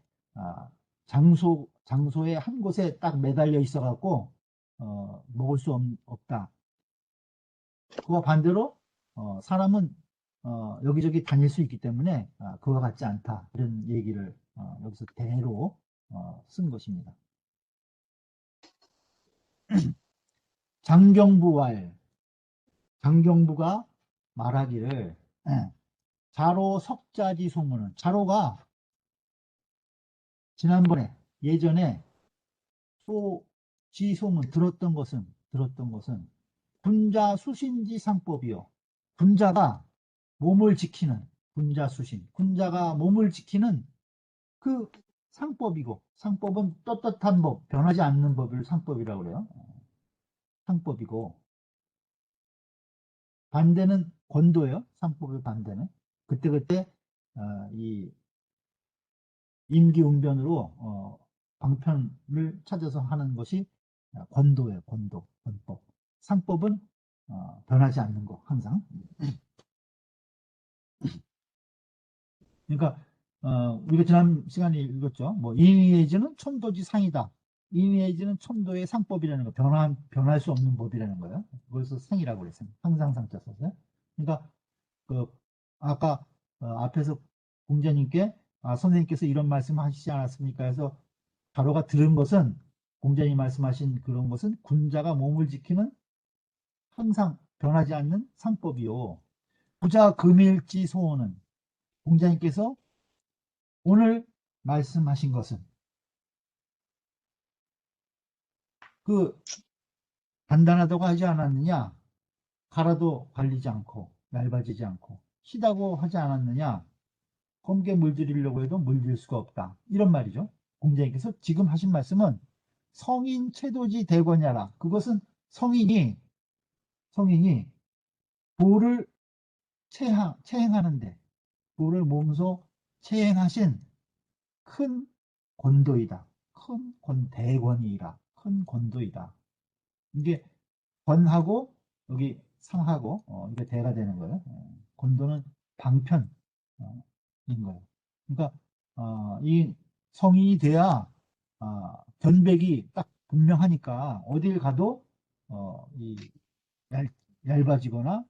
장소에 한 곳에 딱 매달려 있어 갖고 먹을 수 없다. 그와 반대로 사람은 여기저기 다닐 수 있기 때문에 그와 같지 않다. 이런 얘기를 여기서 대로 쓴 것입니다. 장경부가 말하기를 자로 석자지 소문은 자로가 지난번에 예전에 지소문 들었던 것은 군자 수신지 상법이요. 군자가 몸을 지키는 군자가 몸을 지키는 그 상법이고 상법은 떳떳한 법, 변하지 않는 법을 상법이라고 그래요. 상법이고 반대는 권도예요. 상법의 반대는 그때그때 이 임기응변으로 방편을 찾아서 하는 것이 권도예요. 권법. 상법은 변하지 않는 거 항상. 그러니까 우리가 지난 시간에 읽었죠. 뭐 인의예지는 천도지 상이다. 인의예지는 천도의 상법이라는 거, 변할 수 없는 법이라는 거예요. 그래서 상이라고 그랬어요. 항상 상자 써서요. 그러니까 그 아까 앞에서 공자님께 선생님께서 이런 말씀 하시지 않았습니까? 해서 가로가 들은 것은 공자님 말씀하신 그런 것은 군자가 몸을 지키는 항상 변하지 않는 상법이요. 부자 금일지 소원은 공자님께서 오늘 말씀하신 것은 그 단단하다고 하지 않았느냐? 갈아도 갈리지 않고 얇아지지 않고 시다고 하지 않았느냐? 검게 물들이려고 해도 물들 수가 없다. 이런 말이죠. 공자님께서 지금 하신 말씀은 성인 채도지 대권야라. 그것은 성인이 도를 체행하는데 도를 몸소 체행하신 큰 권도이다. 대권이라. 큰 권도이다. 이게 권하고 여기 상하고 이게 대가 되는 거예요. 권도는 방편인 거예요. 그러니까 이 성인이 돼야 견백이 딱 분명하니까 어딜 가도 이 얇아지거나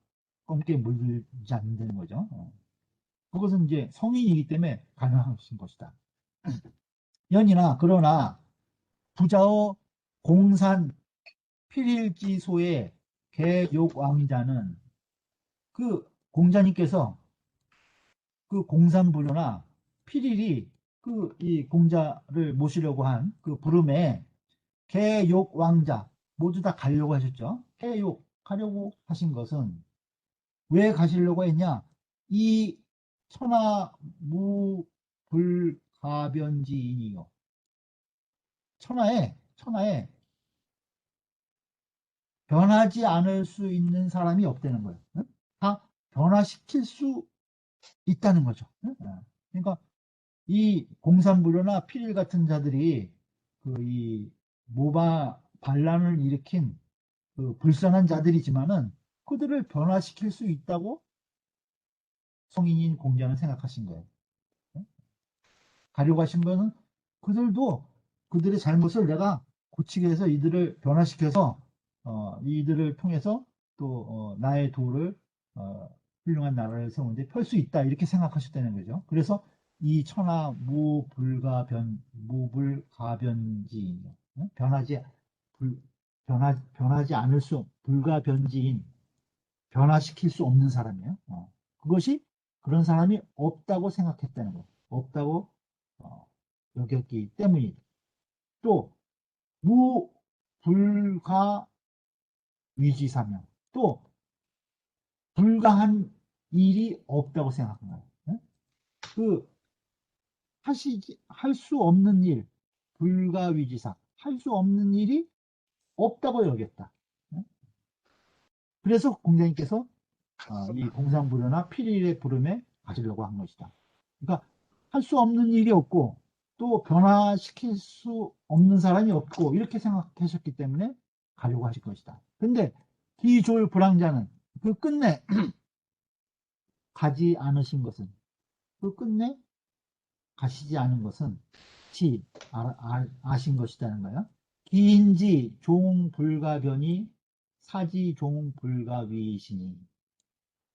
검게 물들지 않는다는 거죠. 그것은 이제 성인이기 때문에 가능하신 것이다. 연이나 그러나 부자의 공산 필일지소의 개욕왕자는 그 공자님께서 그 공산부료나 필일이 그 이 공자를 모시려고 한 그 부름에 개욕왕자 모두 다 가려고 하셨죠. 개욕 가려고 하신 것은 왜 가시려고 했냐? 이 천하무불가변지인이요. 천하에 변하지 않을 수 있는 사람이 없다는 거예요. 다 변화시킬 수 있다는 거죠. 그러니까 이 공산부료나 필일 같은 자들이 그 이 모바 반란을 일으킨 그 불쌍한 자들이지만은 그들을 변화시킬 수 있다고 성인인 공자는 생각하신 거예요. 가려고 하신 거는 그들도 그들의 잘못을 내가 고치게 해서 이들을 변화시켜서 이들을 통해서 또 나의 도를 훌륭한 나라를 세우는데 펼 수 있다 이렇게 생각하셨다는 거죠. 그래서 이 천하 무불가변지 변하지 않을 수 불가변지인 변화시킬 수 없는 사람이에요. 그것이 그런 사람이 없다고 생각했다는 거예요. 없다고 여겼기 때문이다. 또 무불가 위지사명 또 불가한 일이 없다고 생각한 거예요. 그 할 수 없는 일, 불가위지사 할 수 없는 일이 없다고 여겼다. 그래서 공자님께서 이 공상부려나 필일의 부름에 가시려고 한 것이다. 그러니까 할 수 없는 일이 없고 또 변화시킬 수 없는 사람이 없고 이렇게 생각하셨기 때문에 가려고 하실 것이다. 근데 기졸 불황자는 그 끝내 가지 않으신 것은 그 끝내 가시지 않은 것은 아신 것이라는 거예요. 기인지 종불가변이 사지 종불가위이시니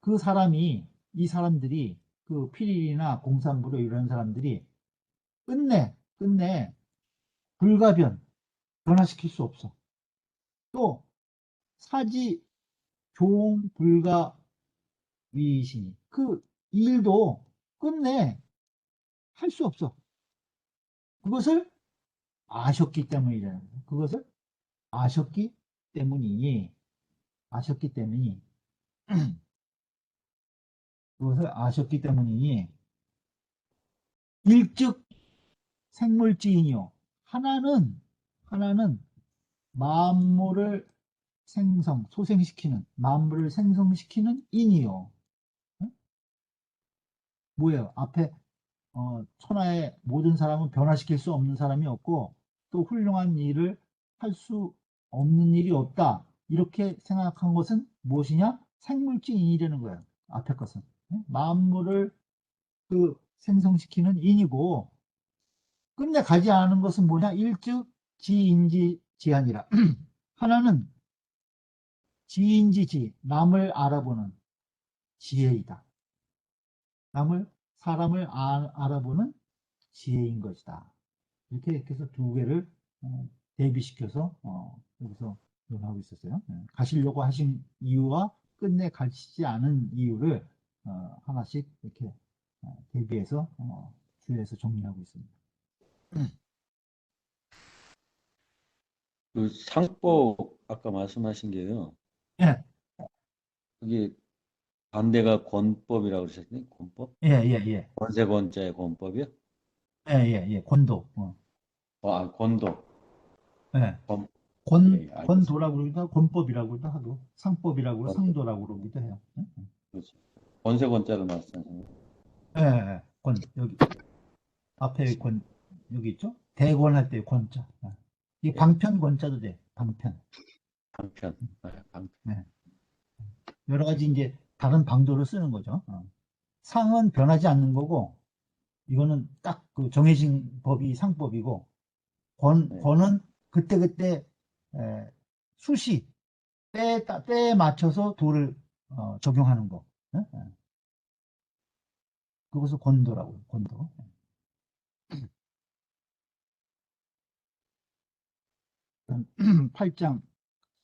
그 사람이 이 사람들이 그 필일이나 공산부로 이런 사람들이 끝내 불가변 변화시킬 수 없어. 또 사지 종불가위이시니 그 일도 끝내 할 수 없어. 그것을 아셨기 때문이라는 거예요. 그것을 아셨기 때문이 그것을 아셨기 때문이니 일즉 생물지인이요. 하나는 만물을 소생시키는 만물을 생성시키는 인이요. 뭐예요? 앞에 천하의 모든 사람은 변화시킬 수 없는 사람이 없고 또 훌륭한 일을 할 수 없는 일이 없다. 이렇게 생각한 것은 무엇이냐? 생물지인이라는 거예요. 앞에 것은. 만물을 생성시키는 인이고 끝내 가지 않은 것은 뭐냐? 일즉 지인지지아니라. 하나는 지인지지, 남을 알아보는 지혜이다. 사람을 알아보는 지혜인 것이다. 이렇게 해서 두 개를 대비시켜서 여기서 논하고 있었어요. 가시려고 하신 이유와 끝내 가시지 않은 이유를 하나씩 이렇게 대비해서 주에서 정리하고 있습니다. 그 상법 아까 말씀하신 게요. 예, 그게 반대가 권법이라고 그러셨니? 권법? 예. 권세 권자의 권법이요? 예. 권도. 권도. 예. 권, 알겠습니다. 권도라고 그러기도 하고, 권법이라고도 하고, 상법이라고 그러고, 권도. 상도라고 그러기도 해요. 그렇죠. 권세 권자를 말씀하시는 거예요? 예. 여기, 앞에 여기 있죠? 대권 할 때 권자. 이 방편 권자도 돼, 방편. 방편. 방편. 네. 여러 가지 이제 다른 방도를 쓰는 거죠. 상은 변하지 않는 거고, 이거는 딱 그 정해진 법이 상법이고, 권은 그때그때 수시, 때에 맞춰서 도를 적용하는 거. 그것을 권도라고 해요, 권도. 8장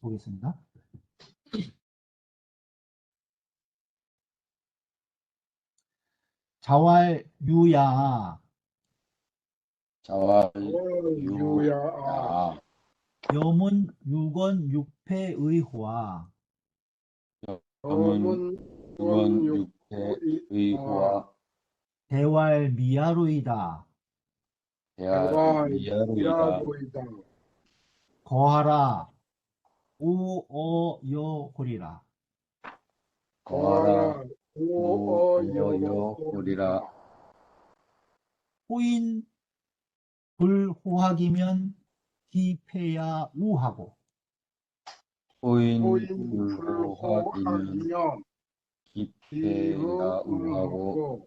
보겠습니다. 자왈유야 유야 염은 육원 육패의호와 염은 육원 육패의호와 대왈미야로이다. 대활미야로이다. 거하라 우어여호리라. 거하라 우어여호리라. 호인 불호학이면 기패야 우하고 호인 불호학이면 불호학이면 기패야 우하고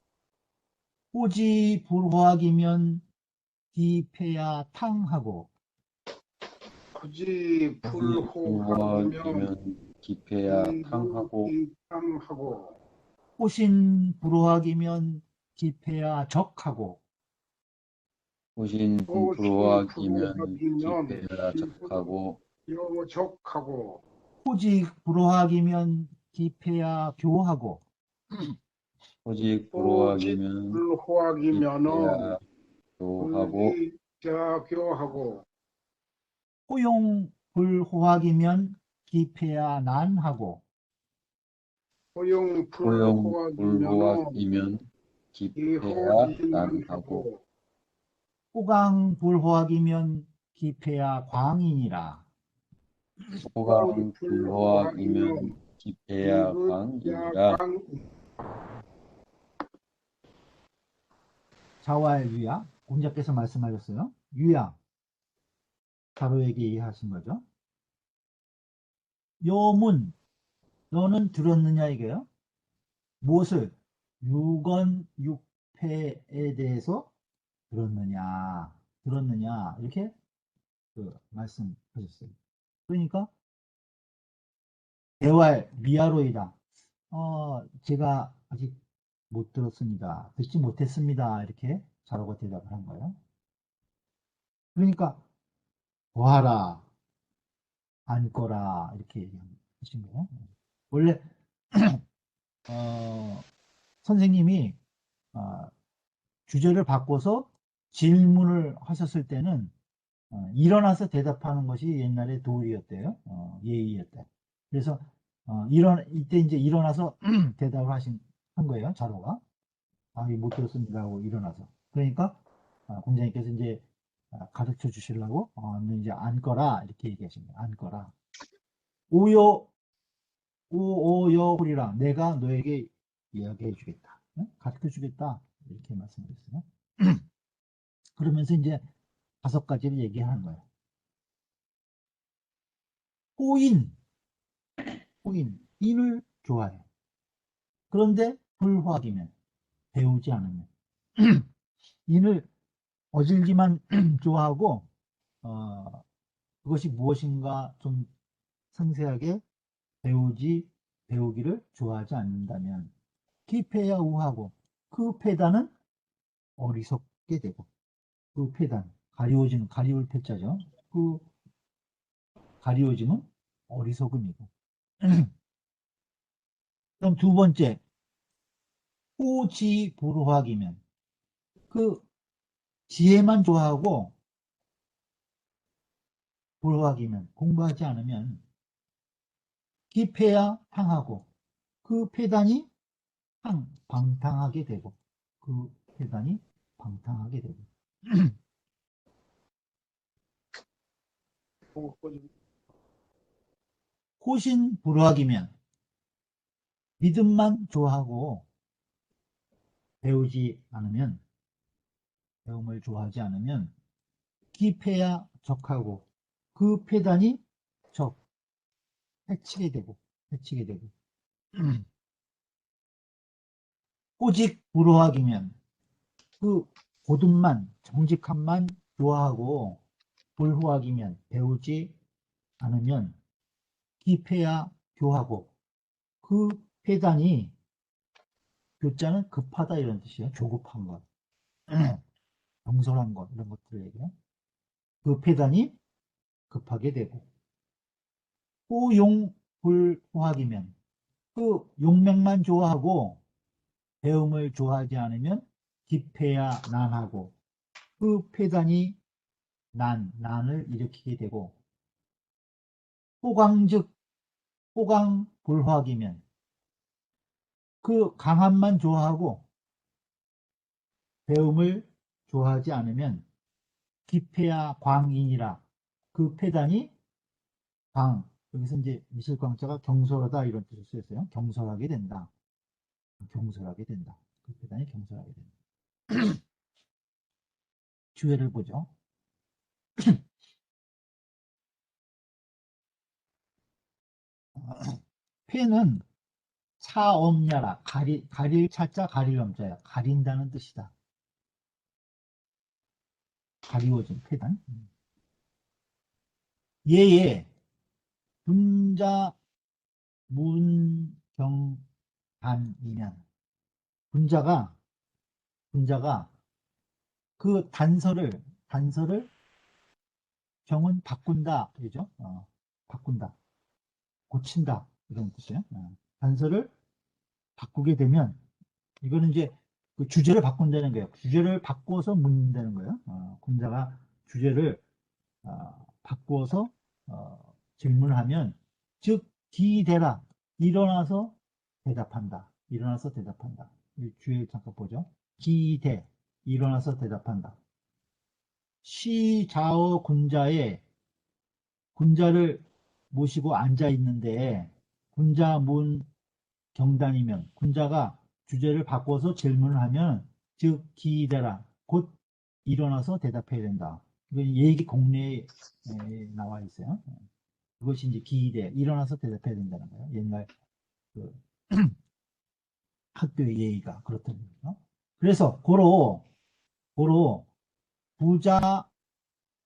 호지 불호학이면 기패야 탕하고 굳이 불호하기면 불호하기면 기패야 탕하고 탕하고 호신 불호하기면 기패야 적하고 호신 호신 불호하기면 불호하기면 기패야 적하고 적하고 호직 불호하기면 기패야 교하고 호직 오직 불호하기면 불호하기면은 기패야 교하고 교하고 호용 불호하기면 기패야 난하고 호용 호용 불호하기면은 불호하기면 기패야 난하고 호강 불호하기면 기패야 광인이라 호강 불호하기면 기패야 광이니라. 자왈 유야 공자께서 말씀하셨어요. 유야 자로에게 얘기하신 거죠. 여문 너는 들었느냐 이게요. 무엇을 유건 육패에 대해서 들었느냐 이렇게 말씀하셨어요. 그러니까 대왈 미아로이다. 제가 아직 못 들었습니다. 듣지 못했습니다. 이렇게 자로가 대답을 한 거예요. 그러니까 보아라 안거라 이렇게 얘기하신 거예요. 원래 선생님이 주제를 바꿔서 질문을 하셨을 때는 일어나서 대답하는 것이 옛날에 도리였대요. 예의였대. 그래서 이때 이제 일어나서 대답을 한 거예요. 자로가. 못 들었습니다 하고 일어나서. 그러니까 공자님께서 이제 가르쳐 주시려고 이제 앉거라 이렇게 얘기하신 거예요. 앉거라. 오여호리라 내가 너에게 이야기해 주겠다. 가르쳐 주겠다. 이렇게 말씀드렸어요. 그러면서 이제 5가지를 얘기하는 거예요. 호인, 인을 좋아해요. 그런데 불호하기면, 배우지 않으면, 인을 어질기만 좋아하고, 그것이 무엇인가 좀 상세하게 배우기를 좋아하지 않는다면, 기패야 우하고, 그 패단은 어리석게 되고, 그 패단, 가리울 패자죠. 그 가리워짐은 어리석음이고. 그럼 2번째, 호지불호학이면 그 지혜만 좋아하고 불호학이면 공부하지 않으면 기패야 탕하고 그 패단이 방탕하게 되고 호신불호학이면 믿음만 좋아하고 배움을 좋아하지 않으면 기패야 적하고 그 패단이 해치게 되고 오직 불호학이면 그 고든만 정직함만 좋아하고 불호학이면 배우지 않으면 기패야 교하고 그 패단이 교자는 급하다 이런 뜻이에요. 조급한 것, 경솔한 것 이런 것들을 얘기해요. 그 패단이 급하게 되고 호용불호학이면 그 용맹만 좋아하고 배움을 좋아하지 않으면 기패야 난하고 그 패단이 난을 일으키게 되고 호강불호학이면 그 강함만 좋아하고 배움을 좋아하지 않으면 기패야 광인이라 그 패단이 여기서 이제 미실광자가 경솔하다 이런 뜻을 쓰였어요. 경솔하게 된다. 그 패단이 경솔하게 된다. 주회를 보죠. 패는 차엄야라 가릴 차자 가릴 염자야. 가린다는 뜻이다. 가리워진 패단. 예의 분자 문경단이면 분자가 그 단서를 경은 바꾼다, 그죠? 바꾼다, 고친다 이런 뜻이에요. 단서를 바꾸게 되면 이거는 이제 그 주제를 바꾼다는 거예요. 주제를 바꿔서 묻는다는 거예요. 군자가 주제를 바꾸어서 질문하면 즉 기대라 일어나서 대답한다. 일어나서 대답한다. 이 주의 잠깐 보죠. 기대 일어나서 대답한다. 시자어 군자를 모시고 앉아 있는데 군자문 경단이면 군자가 주제를 바꿔서 질문을 하면 즉 기대라 곧 일어나서 대답해야 된다. 이거 예기 공례에 나와 있어요. 그것이 이제 기대 일어나서 대답해야 된다는 거예요. 옛날 그 학교의 예의가 그렇거든요. 그래서 고로 부자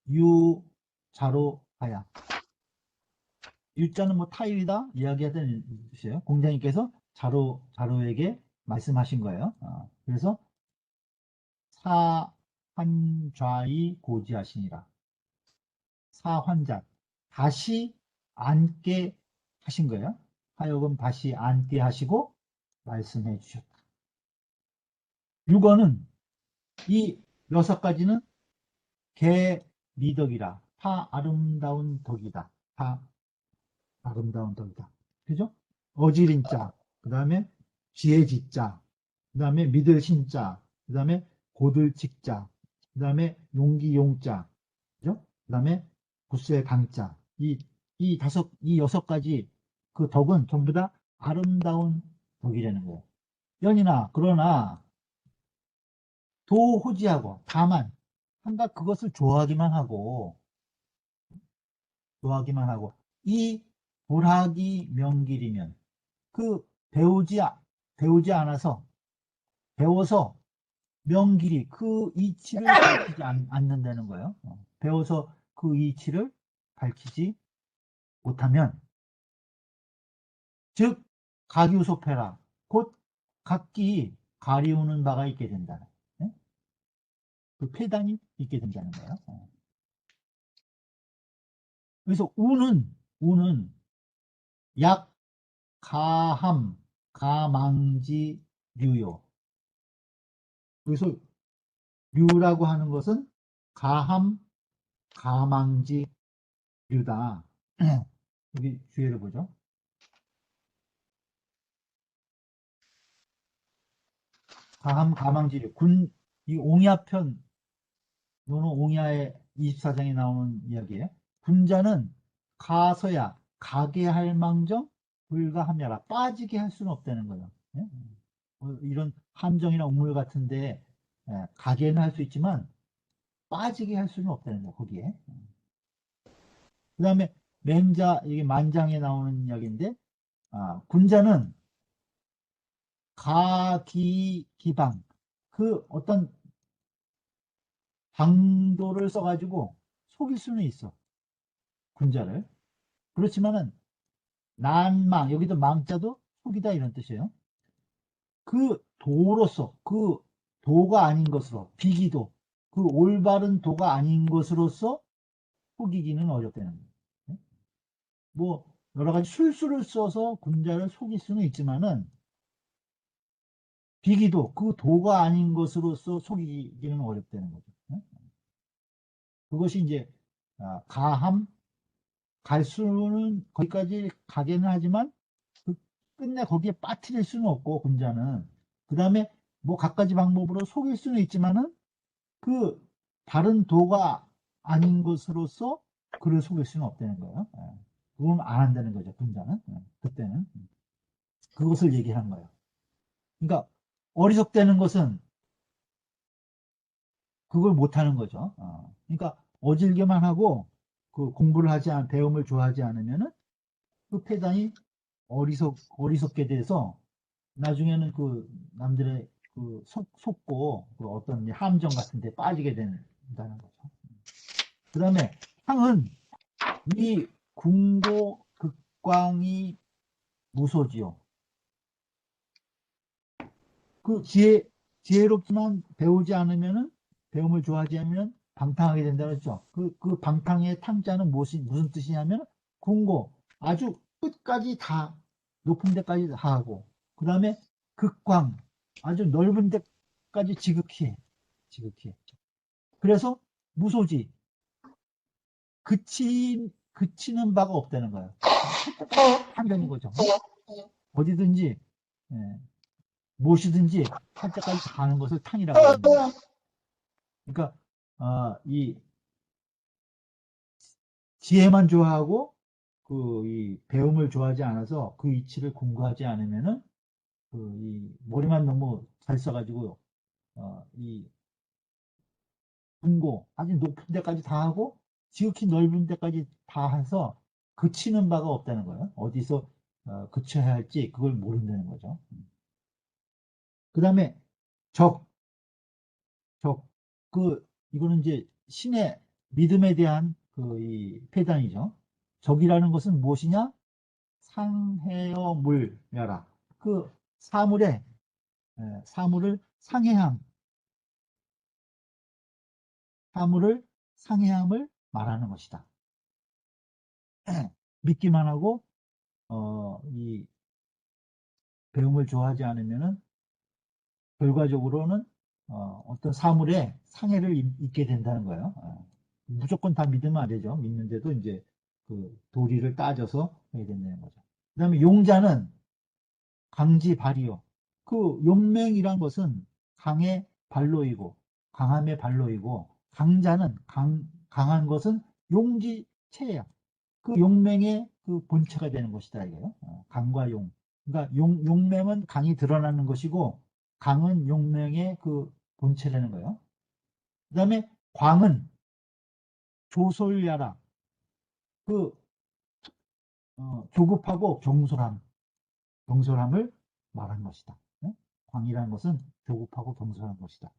유자로 하야. 유자는 뭐 타일이다 이야기하던 뜻이에요. 공자님께서 자로에게 말씀하신 거예요. 그래서 사환좌이 고지하시니라. 사환자 다시 앉게 하신 거예요. 하여금 다시 앉게 하시고 말씀해 주셨다. 6어는 이 6가지는 개미덕이라 다 아름다운 덕이다. 다 아름다운 덕이다. 그죠? 어지린자, 그 다음에 지혜지자, 그 다음에 믿을신자, 그 다음에 고들직자, 그 다음에 용기용자, 그죠? 그 다음에 구세강자. 이 6가지 그 덕은 전부 다 아름다운 덕이라는 거예요. 연이나, 그러나, 도호지하고, 다만, 한가 그것을 좋아하기만 하고, 이 불학이 명길이면, 그 배우지 않아서, 배워서 명길이 그 이치를 밝히지 않는다는 거예요. 배워서 그 이치를 밝히지 못하면, 즉, 가기우소패라, 곧 각기 가리우는 바가 있게 된다. 그 폐단이 있게 된다는 거예요. 그래서 우는 약, 가함, 가망지, 류요. 그래서 류라고 하는 것은 가함, 가망지, 류다. 여기 주의를 보죠. 가함, 가망지, 류. 이 옹야편, 노노 옹야의 24장에 나오는 이야기예요. 군자는 가서야 가게 할 망정 불가함야라. 빠지게 할 수는 없다는 거예요. 이런 함정이나 우물 같은데 가게는 할 수 있지만 빠지게 할 수는 없다는 거예요. 거기에. 그 다음에 맹자, 이게 만장에 나오는 이야기인데 군자는 가기기방, 그 어떤 방도를 써가지고 속일 수는 있어. 군자를. 그렇지만은 난망, 여기도 망자도 속이다 이런 뜻이에요. 그 도로서, 그 도가 아닌 것으로, 비기도, 그 올바른 도가 아닌 것으로서 속이기는 어렵다는 거예요. 뭐 여러 가지 술수를 써서 군자를 속일 수는 있지만은 비기도, 그 도가 아닌 것으로서 속이기는 어렵다는 거죠. 그것이 이제 가함, 갈 수는 거기까지 가게는 하지만 끝내 거기에 빠뜨릴 수는 없고 군자는. 그 다음에 뭐 갖가지 방법으로 속일 수는 있지만은 그 다른 도가 아닌 것으로서 그를 속일 수는 없다는 거예요. 그건 안 한다는 거죠, 군자는. 그때는. 그것을 얘기하는 거예요. 그러니까 어리석다는 것은 그걸 못하는 거죠. 그러니까 어질게만 하고 그 공부를 배움을 좋아하지 않으면은 그 패단이 어리석게 돼서 나중에는 그 남들의 그 속고 그 어떤 함정 같은 데 빠지게 된다는 거죠. 그 다음에 이 궁고 극광이 무소지요. 그 지혜롭지만 배우지 않으면은, 배움을 좋아하지 않으면 방탕하게 된다고 했죠. 그 방탕의 탕자는 무슨 뜻이냐면, 궁고, 아주 끝까지 다, 높은 데까지 다 하고, 그 다음에 극광, 아주 넓은 데까지 지극히 해. 지극히 해. 그래서 무소지, 그치는 바가 없다는 거예요. 할 때까지 한다는 거죠. 어디든지, 예, 무엇이든지 할 때까지 다 하는 것을 탕이라고 하는 거예요. 그러니까 이 지혜만 좋아하고 이 배움을 좋아하지 않아서 그 이치를 공부하지 않으면은 이 머리만 너무 잘 써가지고 이 공고 아주 높은 데까지 다 하고 지극히 넓은 데까지 다 해서 그치는 바가 없다는 거예요. 어디서 그쳐야 할지 그걸 모른다는 거죠. 그 다음에 적, 이거는 이제 신의 믿음에 대한 이 폐단이죠. 적이라는 것은 무엇이냐? 상해여 물야라. 그 사물을 상해함을 말하는 것이다. 믿기만 하고 이 배움을 좋아하지 않으면은 결과적으로는 어떤 사물에 상해를 입게 된다는 거예요. 무조건 다 믿으면 안 되죠. 믿는데도 이제 그 도리를 따져서 해야 된다는 거죠. 그 다음에 용자는 강지 발이요. 그 용맹이란 것은 강의 발로이고 강함의 발로이고 강자는 강한 것은 용지체야. 그 용맹의 그 본체가 되는 것이다 이거예요. 강과 용. 그러니까 용맹은 강이 드러나는 것이고 강은 용맹의 그 본체라는 거예요. 그 다음에 광은 조솔야라. 그 조급하고 경솔함을 말한 것이다. 광이라는 것은 조급하고 경솔한 것이다.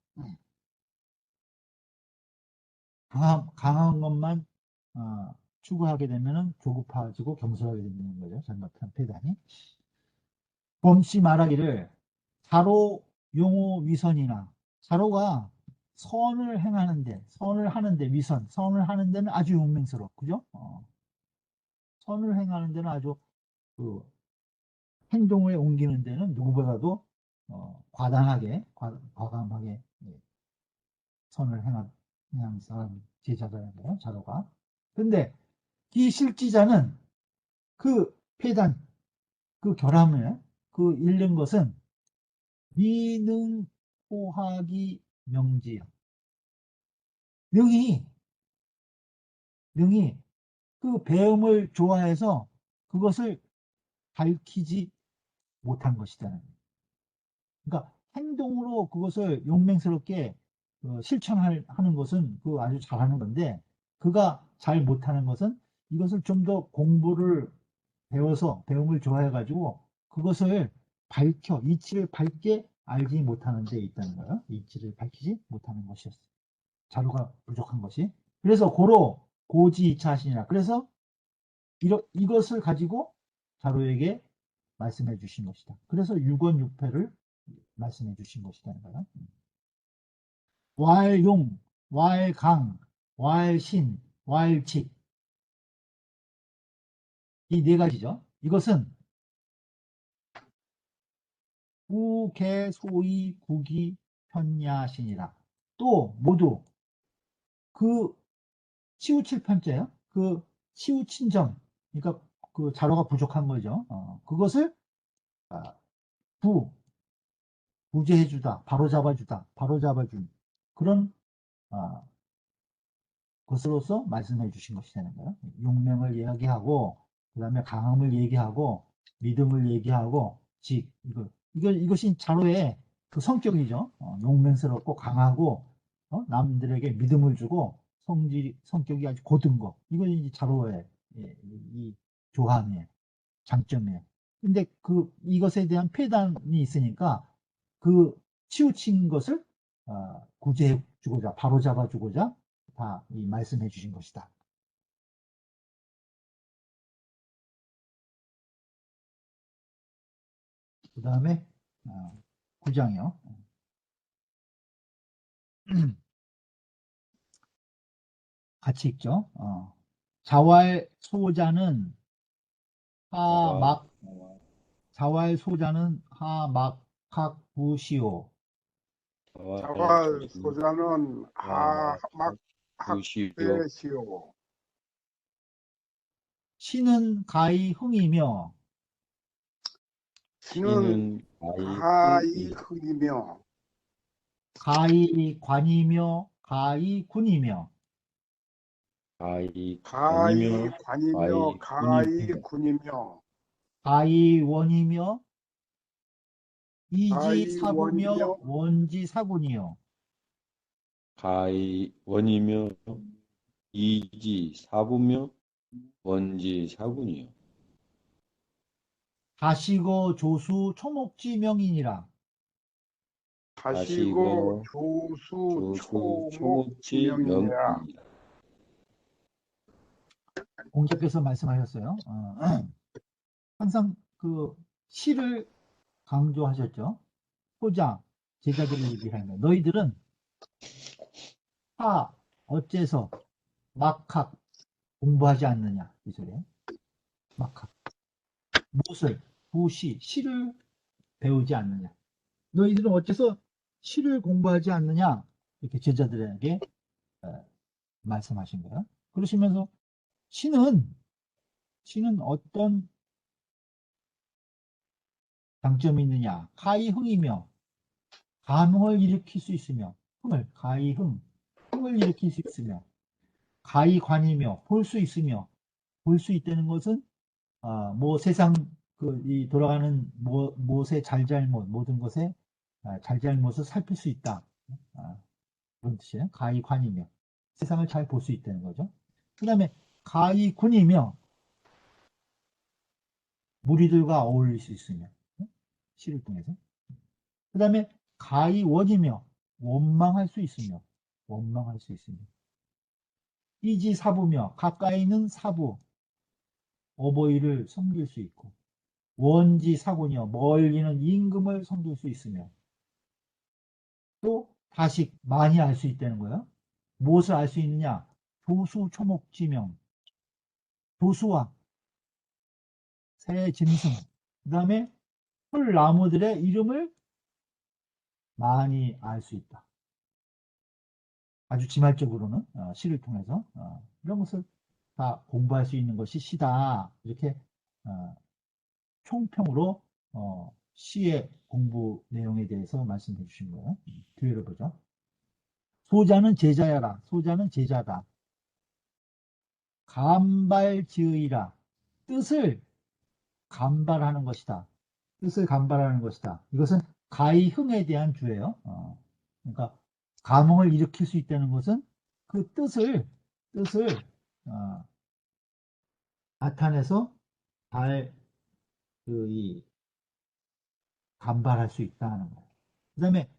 강한 것만 추구하게 되면 조급해지고 경솔하게 되는 거죠. 잘못한 패단이. 범씨 말하기를 자로 용호 위선이나 자로가 선을 하는데 선을 하는 데는 아주 용맹스럽고 그죠? 선을 행하는 데는 아주 그 행동을 옮기는 데는 누구보다도 과감하게 선을 행한 사람 제자라는 거예요. 자로가. 근데 이 실지자는 그 폐단, 그 결함을 잃는 것은 미능호하기 명지야. 능이 그 배움을 좋아해서 그것을 밝히지 못한 것이다. 그러니까 행동으로 그것을 용맹스럽게 실천하는 것은 그 아주 잘하는 건데 그가 잘 못하는 것은 이것을 좀 더 공부를 배워서 배움을 좋아해 가지고 그것을 이치를 밝게 알지 못하는 데 있다는 거예요. 이치를 밝히지 못하는 것이었어. 자료가 부족한 것이. 그래서 고로 고지이차하시니라. 그래서 이것을 가지고 자로에게 말씀해 주신 것이다. 그래서 육원육패를 말씀해 주신 것이라는 거예요. 왈용, 왈강, 왈신, 왈직 이 네 가지죠. 이것은 우개소이 국이 편야신이라. 또 모두 그 치우칠 편자예요. 그 치우친 점, 그러니까 그 자로가 부족한 거죠. 그것을 구제해주다, 바로잡아준 그런 것으로서 말씀해 주신 것이 되는 거예요. 용맹을 이야기하고, 그 다음에 강함을 얘기하고, 믿음을 얘기하고, 이것이 자로의 그 성격이죠. 용맹스럽고 강하고, 남들에게 믿음을 주고, 성격이 아주 고든 거. 이것이 자로의 이 조함이에요. 장점이에요. 근데 이것에 대한 폐단이 있으니까 그 치우친 것을 구제해 주고자, 바로잡아 주고자 다 이 말씀해 주신 것이다. 그 다음에 9장이요. 같이 읽죠. 자왈 소자는 하막 자왈 소자는 하막학부시오. 자활 소자는 부시오. 하막학대시오. 신은 가히 흥이며 신은 가히 흥이며 가히 관이며 가히 군이며 가히 관이며 관이며 가히 군이며 가히 원이며 가히 이지사부며 원이며 원지사군이요. 가히 원이며 이지 사부며 원지 사군이요. 다시고 조수 초목지명이니라. 다시고 조수 초목지 초목지명이니라. 명이니라. 공자께서 말씀하셨어요. 항상 그 시를 강조하셨죠. 호자, 제자들을 얘기하면 너희들은 어째서 막학 공부하지 않느냐 이 소리예요. 막학 무엇을 시를 배우지 않느냐. 너희들은 어째서 시를 공부하지 않느냐 이렇게 제자들에게 말씀하신 거예요. 그러시면서 시는 어떤 장점이 있느냐. 가히흥이며 감흥을 일으킬 수 있으며 흥을 일으킬 수 있으며 가히관이며 볼 수 있으며 볼 수 있다는 것은 뭐 세상 이 돌아가는 무엇의 잘잘못 모든 것의 잘잘못을 살필 수 있다. 그런 뜻이에요. 가히관이며 세상을 잘 볼 수 있다는 거죠. 그 다음에 가히군이며 무리들과 어울릴 수 있으며 시를 통해서 그 다음에 가히원이며 원망할 수 있으며 이지사부며 가까이 있는 사부 어버이를 섬길 수 있고 원지사군이여 멀리는 임금을 섬길 수 있으며 또 다시 많이 알 수 있다는 거예요. 무엇을 알 수 있느냐. 조수초목지명 조수와 새 짐승 그 다음에 풀나무들의 이름을 많이 알 수 있다. 아주 지말적으로는 시를 통해서 이런 것을 다 공부할 수 있는 것이 시다. 이렇게 총평으로 시의 공부 내용에 대해서 말씀해 주신 거예요. 뒤로 보죠. 소자는 제자야라. 소자는 제자다. 간발지의라. 뜻을 간발하는 것이다. 뜻을 간발하는 것이다. 이것은 가히흥에 대한 주예요. 그러니까 감흥을 일으킬 수 있다는 것은 그 뜻을 나타내서 잘 간발할 수 있다는 거예요. 그 다음에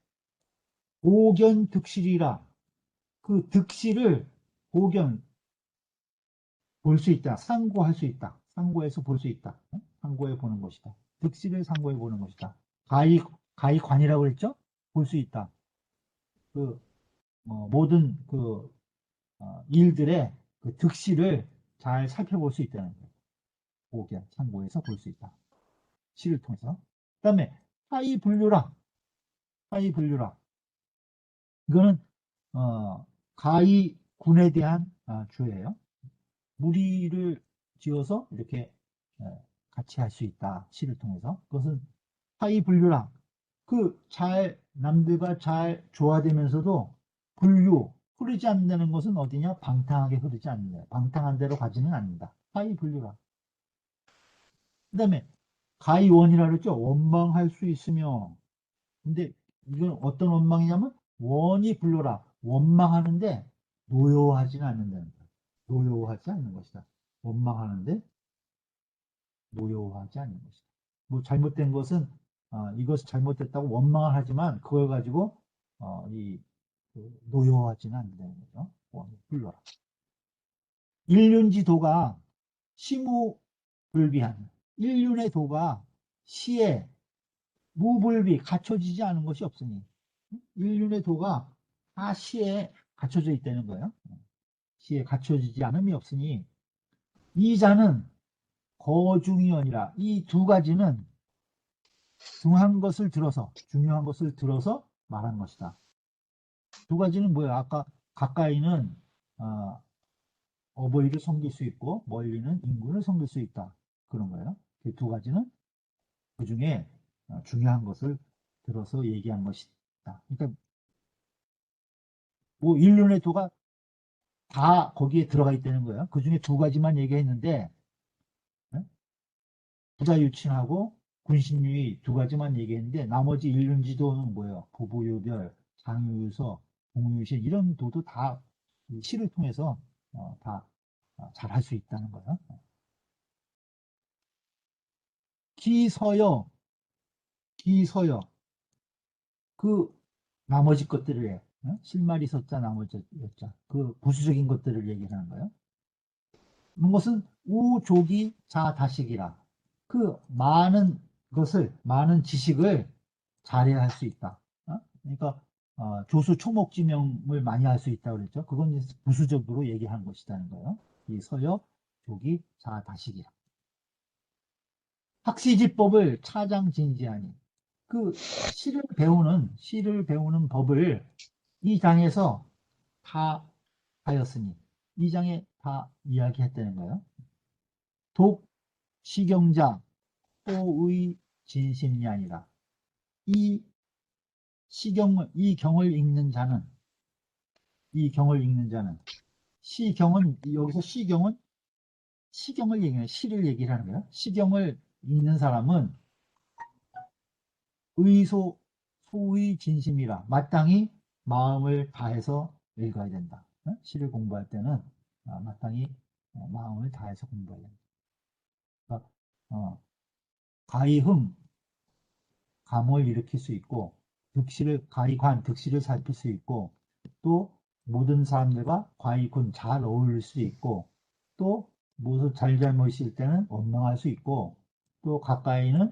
고견득실이라. 그 득실을 볼 수 있다. 상고할 수 있다. 상고해서 볼 수 있다. 상고해 보는 것이다. 득실을 상고해 보는 것이다. 가히관이라고 그랬죠? 볼 수 있다. 모든 일들의 득실을 잘 살펴볼 수 있다는 거예요. 고견, 상고해서 볼 수 있다. 시를 통해서. 그 다음에 하이분류라. 이거는 가히군에 대한 주예요. 무리를 지어서 이렇게 같이 할 수 있다. 시를 통해서. 그것은 하이분류라. 남들과 잘 조화되면서도 흐르지 않는다는 것은 어디냐? 방탕하게 흐르지 않는다. 방탕한 대로 가지는 않는다. 하이분류라. 그 다음에 가히원이라 그랬죠? 원망할 수 있으며. 근데 이건 어떤 원망이냐면 원이 불로라. 원망하는데 노여워하지는 않는다는 거야. 노여워하지 않는 것이다. 원망하는데 노여워하지 않는 것이다. 뭐 잘못된 것은 이것이 잘못됐다고 원망을 하지만 그걸 가지고 노여워하지는 않는다는 거죠. 원이 불로라. 일륜지도가 시무불비한. 일륜의 도가 시에 무불비 갖춰지지 않은 것이 없으니 인륜의 도가 다 시에 갖춰져 있다는 거예요. 시에 갖춰지지 않음이 없으니 이자는 거중이 아니라 이 두 가지는 중요한 것을 들어서 말한 것이다. 두 가지는 뭐예요? 아까 가까이는 어버이를 섬길 수 있고 멀리는 인군을 섬길 수 있다. 그런 거예요. 그 두 가지는 그 중에 중요한 것을 들어서 얘기한 것이다. 그러니까 뭐 인륜의 도가 다 거기에 들어가 있다는 거예요. 그 중에 두 가지만 얘기했는데 부자유친하고 군신유의 두 가지만 얘기했는데 나머지 인륜지도는 뭐예요? 부부유별, 장유유서, 공유유신 이런 도도 다 시를 통해서 다 잘 할 수 있다는 거예요. 기서여 그 나머지 것들을 해. 실말이 섰자 나머지 였자 그 부수적인 것들을 얘기하는 거예요. 그런 것은 우조기 자다식이라 그 많은 것을 많은 지식을 잘해야 할 수 있다. 그러니까 조수 초목지명을 많이 할 수 있다고 그랬죠. 그건 이제 부수적으로 얘기한 것이라는 거예요. 이 서여 조기 자다식이라. 학시지법을 차장진지하니 그 시를 배우는 법을 이 장에서 다 하였으니 이 장에 다 이야기했다는 거예요. 독 시경자 또의 진심이 아니라 이 경을 읽는 자는 시경은 여기서 시경을 얘기해요. 시를 얘기를 하는 거예요. 시경을 읽는 사람은 소의 진심이라 마땅히 마음을 다해서 읽어야 된다. 시를 공부할 때는 마땅히 마음을 다해서 공부해야 된다. 그러니까, 가이흥 감을 일으킬 수 있고 득실을 살필 수 있고 또 모든 사람들과 과이군 잘 어울릴 수 있고 또 무슨 잘잘못일 때는 원망할 수 있고 또 가까이는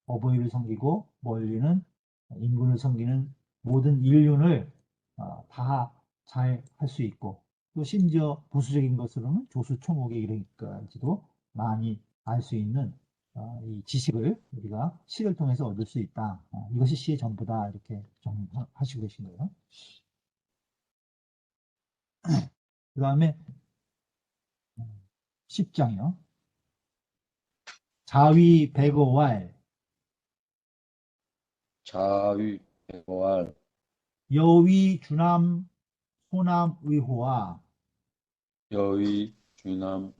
어버이를 섬기고 멀리는 인군을 섬기는 모든 인륜을 다 잘 할 수 있고 또 심지어 부수적인 것으로는 조수초목에 이르기까지도 많이 알 수 있는 이 지식을 우리가 시를 통해서 얻을 수 있다. 이것이 시의 전부다. 이렇게 정하시고 계신 거예요. 그 다음에 10장이요. 자위 백어왈 자위 백어왈 여위 주남 호남 의호와 여의 주남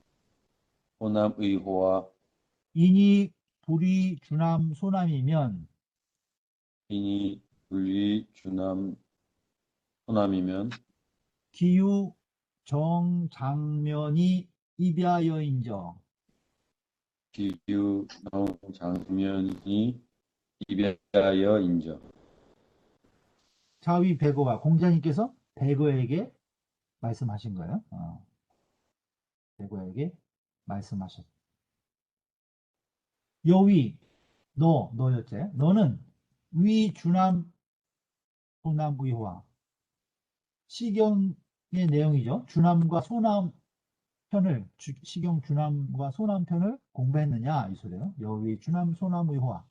호남 의호와 인이 불이 주남 소남이면 인이 불리 주남 호남이면 기유 정장면이 입야여인저 기유 장면이 입야여 인정. 자위 백어와 공자님께서 백어에게 말씀하신 거예요. 백어에게 말씀하셨. 여위 너였제. 너는 위 주남 소남 의호와 시경의 내용이죠. 주남과 소남 편을 시경 주남과 소남 편을 공부했느냐 이 소리예요. 여위 주남 소남 의호와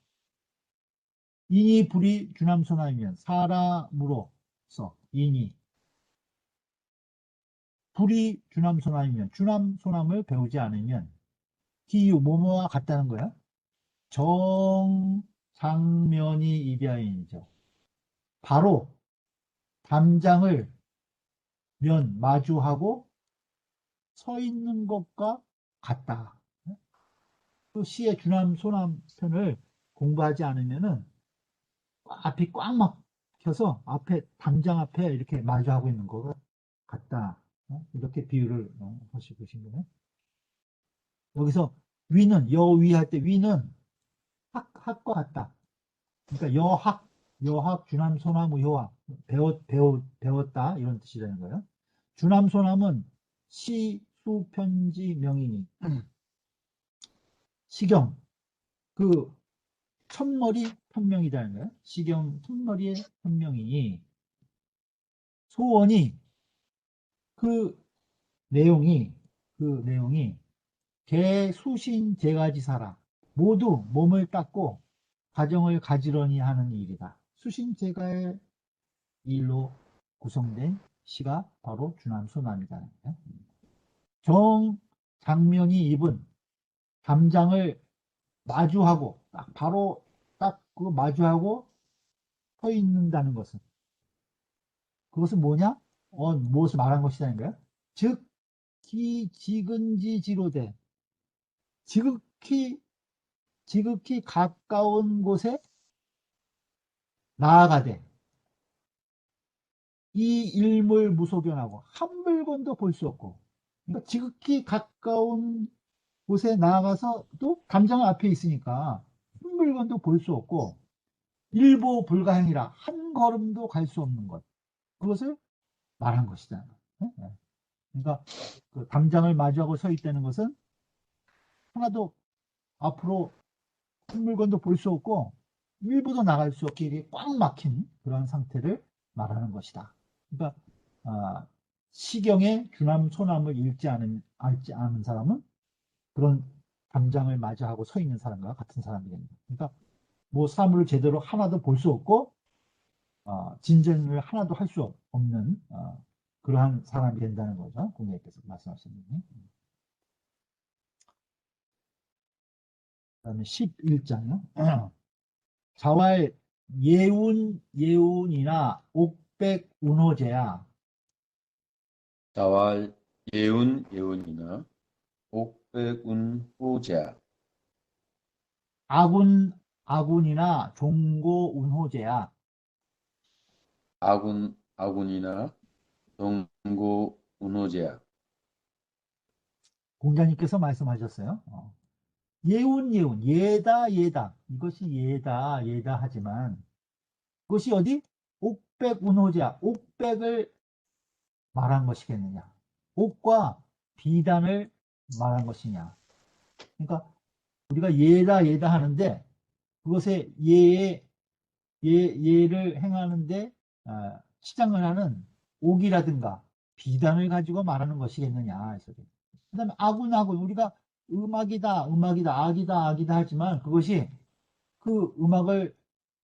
인이 불이 주남 소남이면 사람으로서 인이 불이 주남 소남이면 주남 소남을 배우지 않으면 기유 뭐뭐와 같다는 거야. 정장면이 이비아인이죠. 바로 담장을 마주하고 서 있는 것과 같다. 또 시의 주남 소남 편을 공부하지 않으면은 앞이 꽉 막혀서 담장 앞에 이렇게 마주하고 있는 것 같다. 이렇게 비유를 하시고 계신 거예요. 여기서 위는 여위 할 때 위는 학과 같다. 그러니까 여학 주남 소남 의호와 배웠다 이런 뜻이라는 거예요. 주남 소남은 시수 편지 명이니 시경 그 첫머리 편명이라는 거예요. 시경 첫머리의 편명이 소원이 그 내용이 개, 수신, 제가지사라 모두 몸을 닦고 가정을 가지런히 하는 일이다. 수신, 제가의 일로 구성된 시가 바로 주남소남이라는 거예요. 정장면이 입은 담장을 마주하고 바로 딱 그 마주하고 서 있는다는 것은 그것은 뭐냐? 무엇을 말한 것이라는 거예요? 즉, 지근지지로되 지극히 가까운 곳에 나아가되 이 일물무소견하고 한 물건도 볼 수 없고, 그러니까 지극히 가까운 곳에 나아가서 또 담장 앞에 있으니까 한 물건도 볼 수 없고 일보 불가행이라 한 걸음도 갈 수 없는 것, 그것을 말한 것이다. 그러니까 그 담장을 마주하고 서 있다는 것은 하나도 앞으로 한 물건도 볼 수 없고 일부도 나갈 수 없게 이렇게 꽉 막힌 그런 상태를 말하는 것이다. 그러니까 시경의 주남 소남을 읽지 않은 사람은 그런 담장을 마주하고 서 있는 사람과 같은 사람이 됩니다. 그러니까 뭐 사물을 제대로 하나도 볼 수 없고 진전을 하나도 할 수 없는 그러한 사람이 된다는 거죠. 공예께서 말씀하시는. 그 다음에 11장이요. 자왈 예운이나 옥백 운호제야. 자왈 예운이나 옥백운호제야. 아군이나 종고 운호제야. 아군이나 종고 운호제야. 공자님께서 말씀하셨어요. 예운, 예다. 이것이 예다 하지만 그것이 어디? 옥백 운호제야. 옥백을 말한 것이겠느냐? 옥과 비단을 말한 것이냐? 그러니까 우리가 예다 하는데 그것에 예를 행하는데 시장을 하는 옥이라든가 비단을 가지고 말하는 것이겠느냐. 그 다음에 아군 우리가 음악이다 악이다 하지만 그것이 그 음악을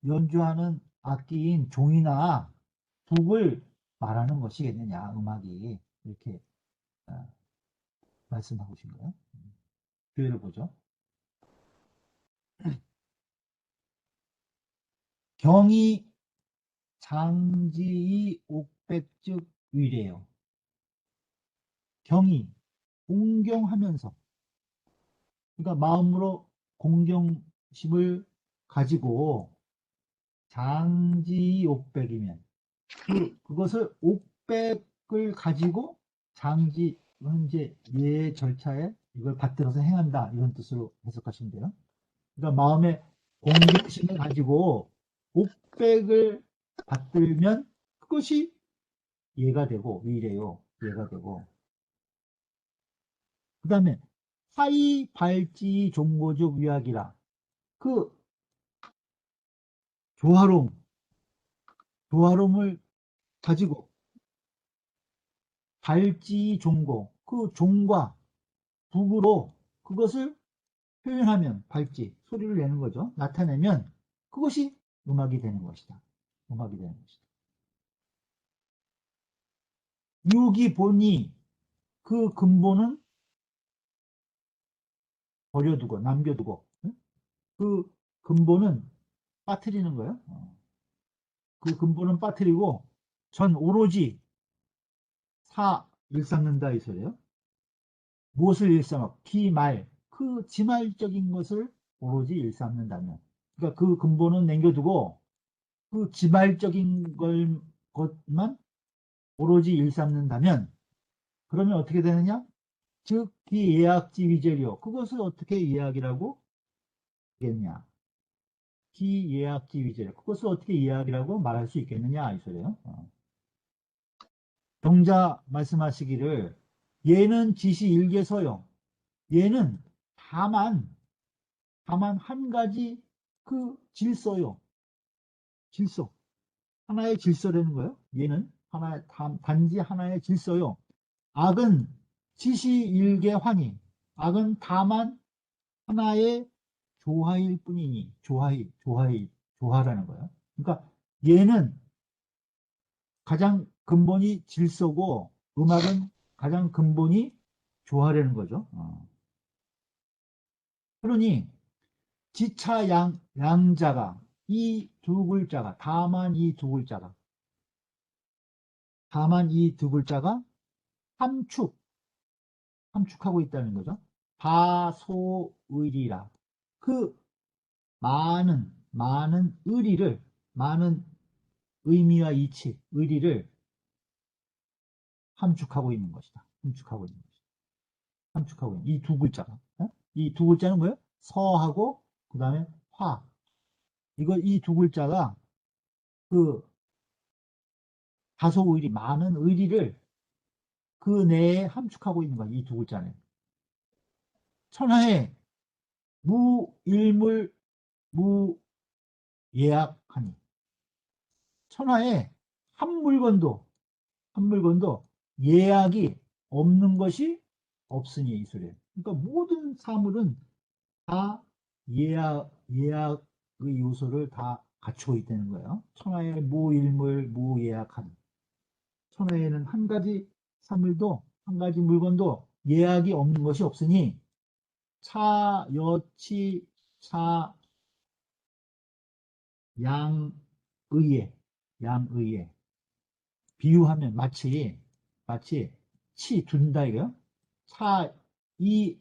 연주하는 악기인 종이나 북을 말하는 것이겠느냐. 음악이 이렇게 말씀하고 계신 거예요. 교회를 보죠. 경이 장지의 옥백즉 위래요. 경이 공경하면서, 그러니까 마음으로 공경심을 가지고 장지의 옥백이면 그것을 옥백을 가지고 장지, 이제 예 절차에 이걸 받들어서 행한다, 이런 뜻으로 해석하시면 돼요. 그러니까 마음에 공경심을 가지고 옥백을 받들면 그것이 예가 되고 위래요. 예가 되고. 그 다음에 하이 발지 종고적 위약이라, 그 조화로움을 가지고 발지 종고, 그 종과 북으로 그것을 표현하면, 발지 소리를 내는 거죠. 나타내면 그것이 음악이 되는 것이다. 음악이 되는 것이다. 유기 본이, 그 근본은 버려두고 남겨두고, 그 근본은 빠뜨리는 거예요. 그 근본은 빠뜨리고 전 오로지 일삼는다 이 소리예요. 무엇을 일삼어? 기말, 그 지말적인 것을 오로지 일삼는다면, 그러니까 그 근본은 남겨두고 그 지말적인 것만 오로지 일삼는다면, 그러면 어떻게 되느냐? 즉 기예약지 위절이요. 그것을 어떻게 예약이라고 하겠냐? 기예약지 위절, 그것을 어떻게 예약이라고 말할 수 있겠느냐 이 소리예요. 경자 말씀하시기를 예는 지시 일개서요. 예는 다만 한 가지 그 질서요. 질서. 하나의 질서라는 거예요. 얘는 단지 하나의 질서요. 악은 지시일개 환희. 악은 다만 하나의 조화일 뿐이니. 조화라는 거예요. 그러니까 얘는 가장 근본이 질서고, 음악은 가장 근본이 조화라는 거죠. 그러니 지차 양자가, 이 두 글자가, 다만 이 두 글자가 함축하고 있다는 거죠. 바소의리라. 그 많은 의리를, 많은 의미와 이치, 의리를 함축하고 있는 것이다. 함축하고 있는 이 두 글자가. 이 두 글자는 뭐예요? 서하고 그 다음에 화. 이 두 글자가 그 다소의리, 많은 의리를 그 내에 함축하고 있는 거야. 이 두 글자는. 천하에 무일물 무예약하니. 천하에 한 물건도 예약이 없는 것이 없으니, 이 소리예요. 그러니까 모든 사물은 다 예약의 요소를 다 갖추고 있다는 거예요. 천하에 무일물 무예약한. 천하에는 한 가지 사물도, 한 가지 물건도 예약이 없는 것이 없으니, 차여치 차 양의에 비유하면 마치 치 둔다 이거요. 차 이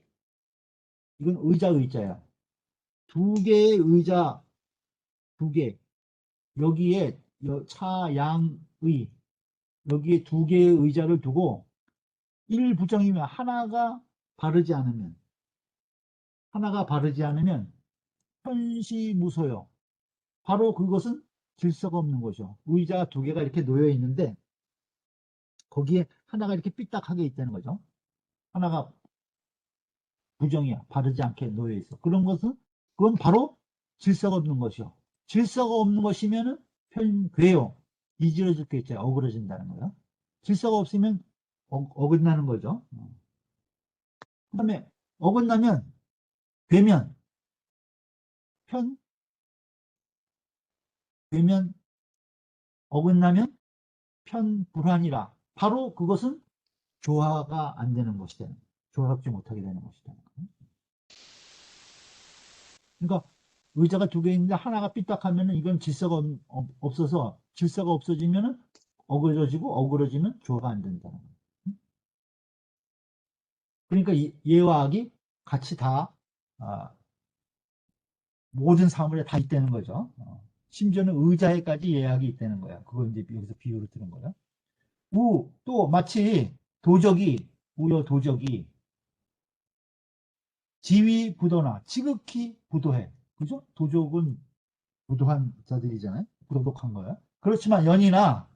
이건 의자야. 두 개의 의자, 두 개. 여기에 차양의, 여기에 두 개의 의자를 두고 일부정이면 하나가 바르지 않으면 현시무소요. 바로 그것은 질서가 없는 거죠. 의자 두 개가 이렇게 놓여 있는데 거기에 하나가 이렇게 삐딱하게 있다는 거죠. 하나가 부정이야. 바르지 않게 놓여 있어. 그건 바로 질서가 없는 것이요. 질서가 없는 것이면은 괴요. 이지러질 게 있잖아요. 어그러진다는 거예요. 질서가 없으면 어긋나는 거죠. 그 다음에 어긋나면, 괴면, 어긋나면 편불환이라. 바로 그것은 조화가 안 되는 것이다. 조화롭지 못하게 되는 것이다. 그러니까 의자가 두 개 있는데 하나가 삐딱하면 이건 질서가 없어서, 질서가 없어지면 어그러지면 조화가 안 된다는 거예요. 그러니까 예와 악이 같이 다 모든 사물에 다 있다는 거죠. 심지어는 의자에까지 예약이 있다는 거야. 그걸 이제 여기서 비유로 들은 거야. 또 마치 도적이 지위부도나 지극히 부도해. 그죠? 도적은 부도한 자들이잖아요. 부도덕한 거야. 그렇지만 연이나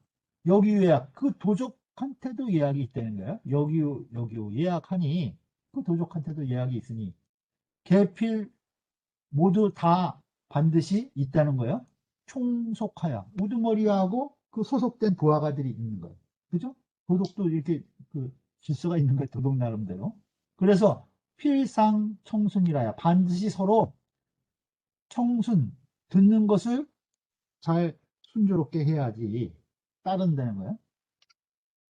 여기요약, 그 도적한테도 예약이 있다는 거야. 여기요 예약하니 그 도적한테도 예약이 있으니 계필 모두 다 반드시 있다는 거예요. 총속하여 우두머리하고 그 소속된 부하가들이 있는 거예요. 그죠? 도덕도 이렇게 그 질서가 있는 거예요. 도덕 나름대로. 그래서 필상 청순이라야, 반드시 서로 듣는 것을 잘 순조롭게 해야지 따른다는 거예요.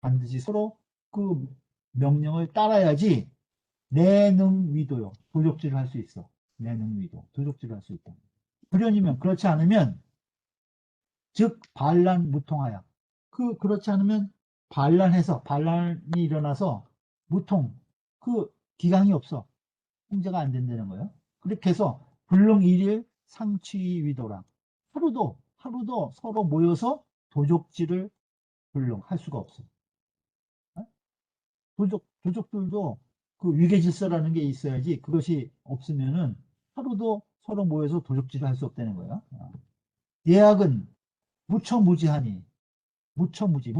반드시 서로 그 명령을 따라야지 내능위도요. 도적질을 할 수 있어. 내능위도. 도적질을 할 수 있다. 불연이면, 그렇지 않으면 즉 반란무통하여. 그렇지 않으면 반란이 일어나서 무통, 그 기강이 없어. 통제가 안 된다는 거예요. 그렇게 해서 불능일일 상취위도라. 하루도 서로 모여서 도적질을 할 수가 없어. 도적들도 그 위계질서라는 게 있어야지, 그것이 없으면은 하루도 서로 모여서 도적질을 할 수 없다는 거예요. 예약은 무처무지하니, 무처무지,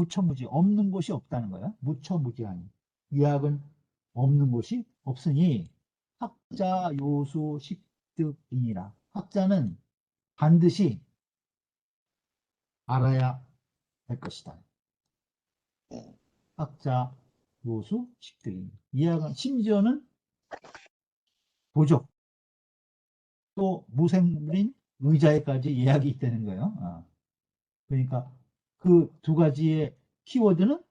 없는 곳이 없다는 거야. 무처무지하니. 예약은 없는 곳이 없으니 학자 요수 식득이니라. 학자는 반드시 알아야 할 것이다. 학자, 교수, 식구인. 이해가, 심지어는 도적, 또 무생물인 의자에까지 예약이 있다는 거예요. 그러니까 그 두 가지의 키워드는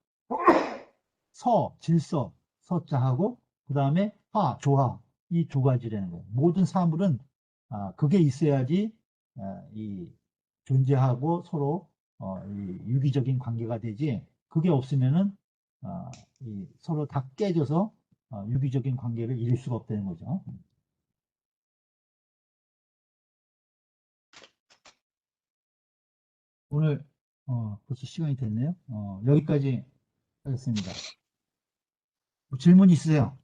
서, 질서, 서자하고 그 다음에 화, 조화, 이 두 가지라는 거예요. 모든 사물은 그게 있어야지 이 존재하고 서로 이 유기적인 관계가 되지, 그게 없으면은 이 서로 다 깨져서 유기적인 관계를 이룰 수가 없다는 거죠. 오늘 벌써 시간이 됐네요. 여기까지 하겠습니다. 뭐 질문 있으세요?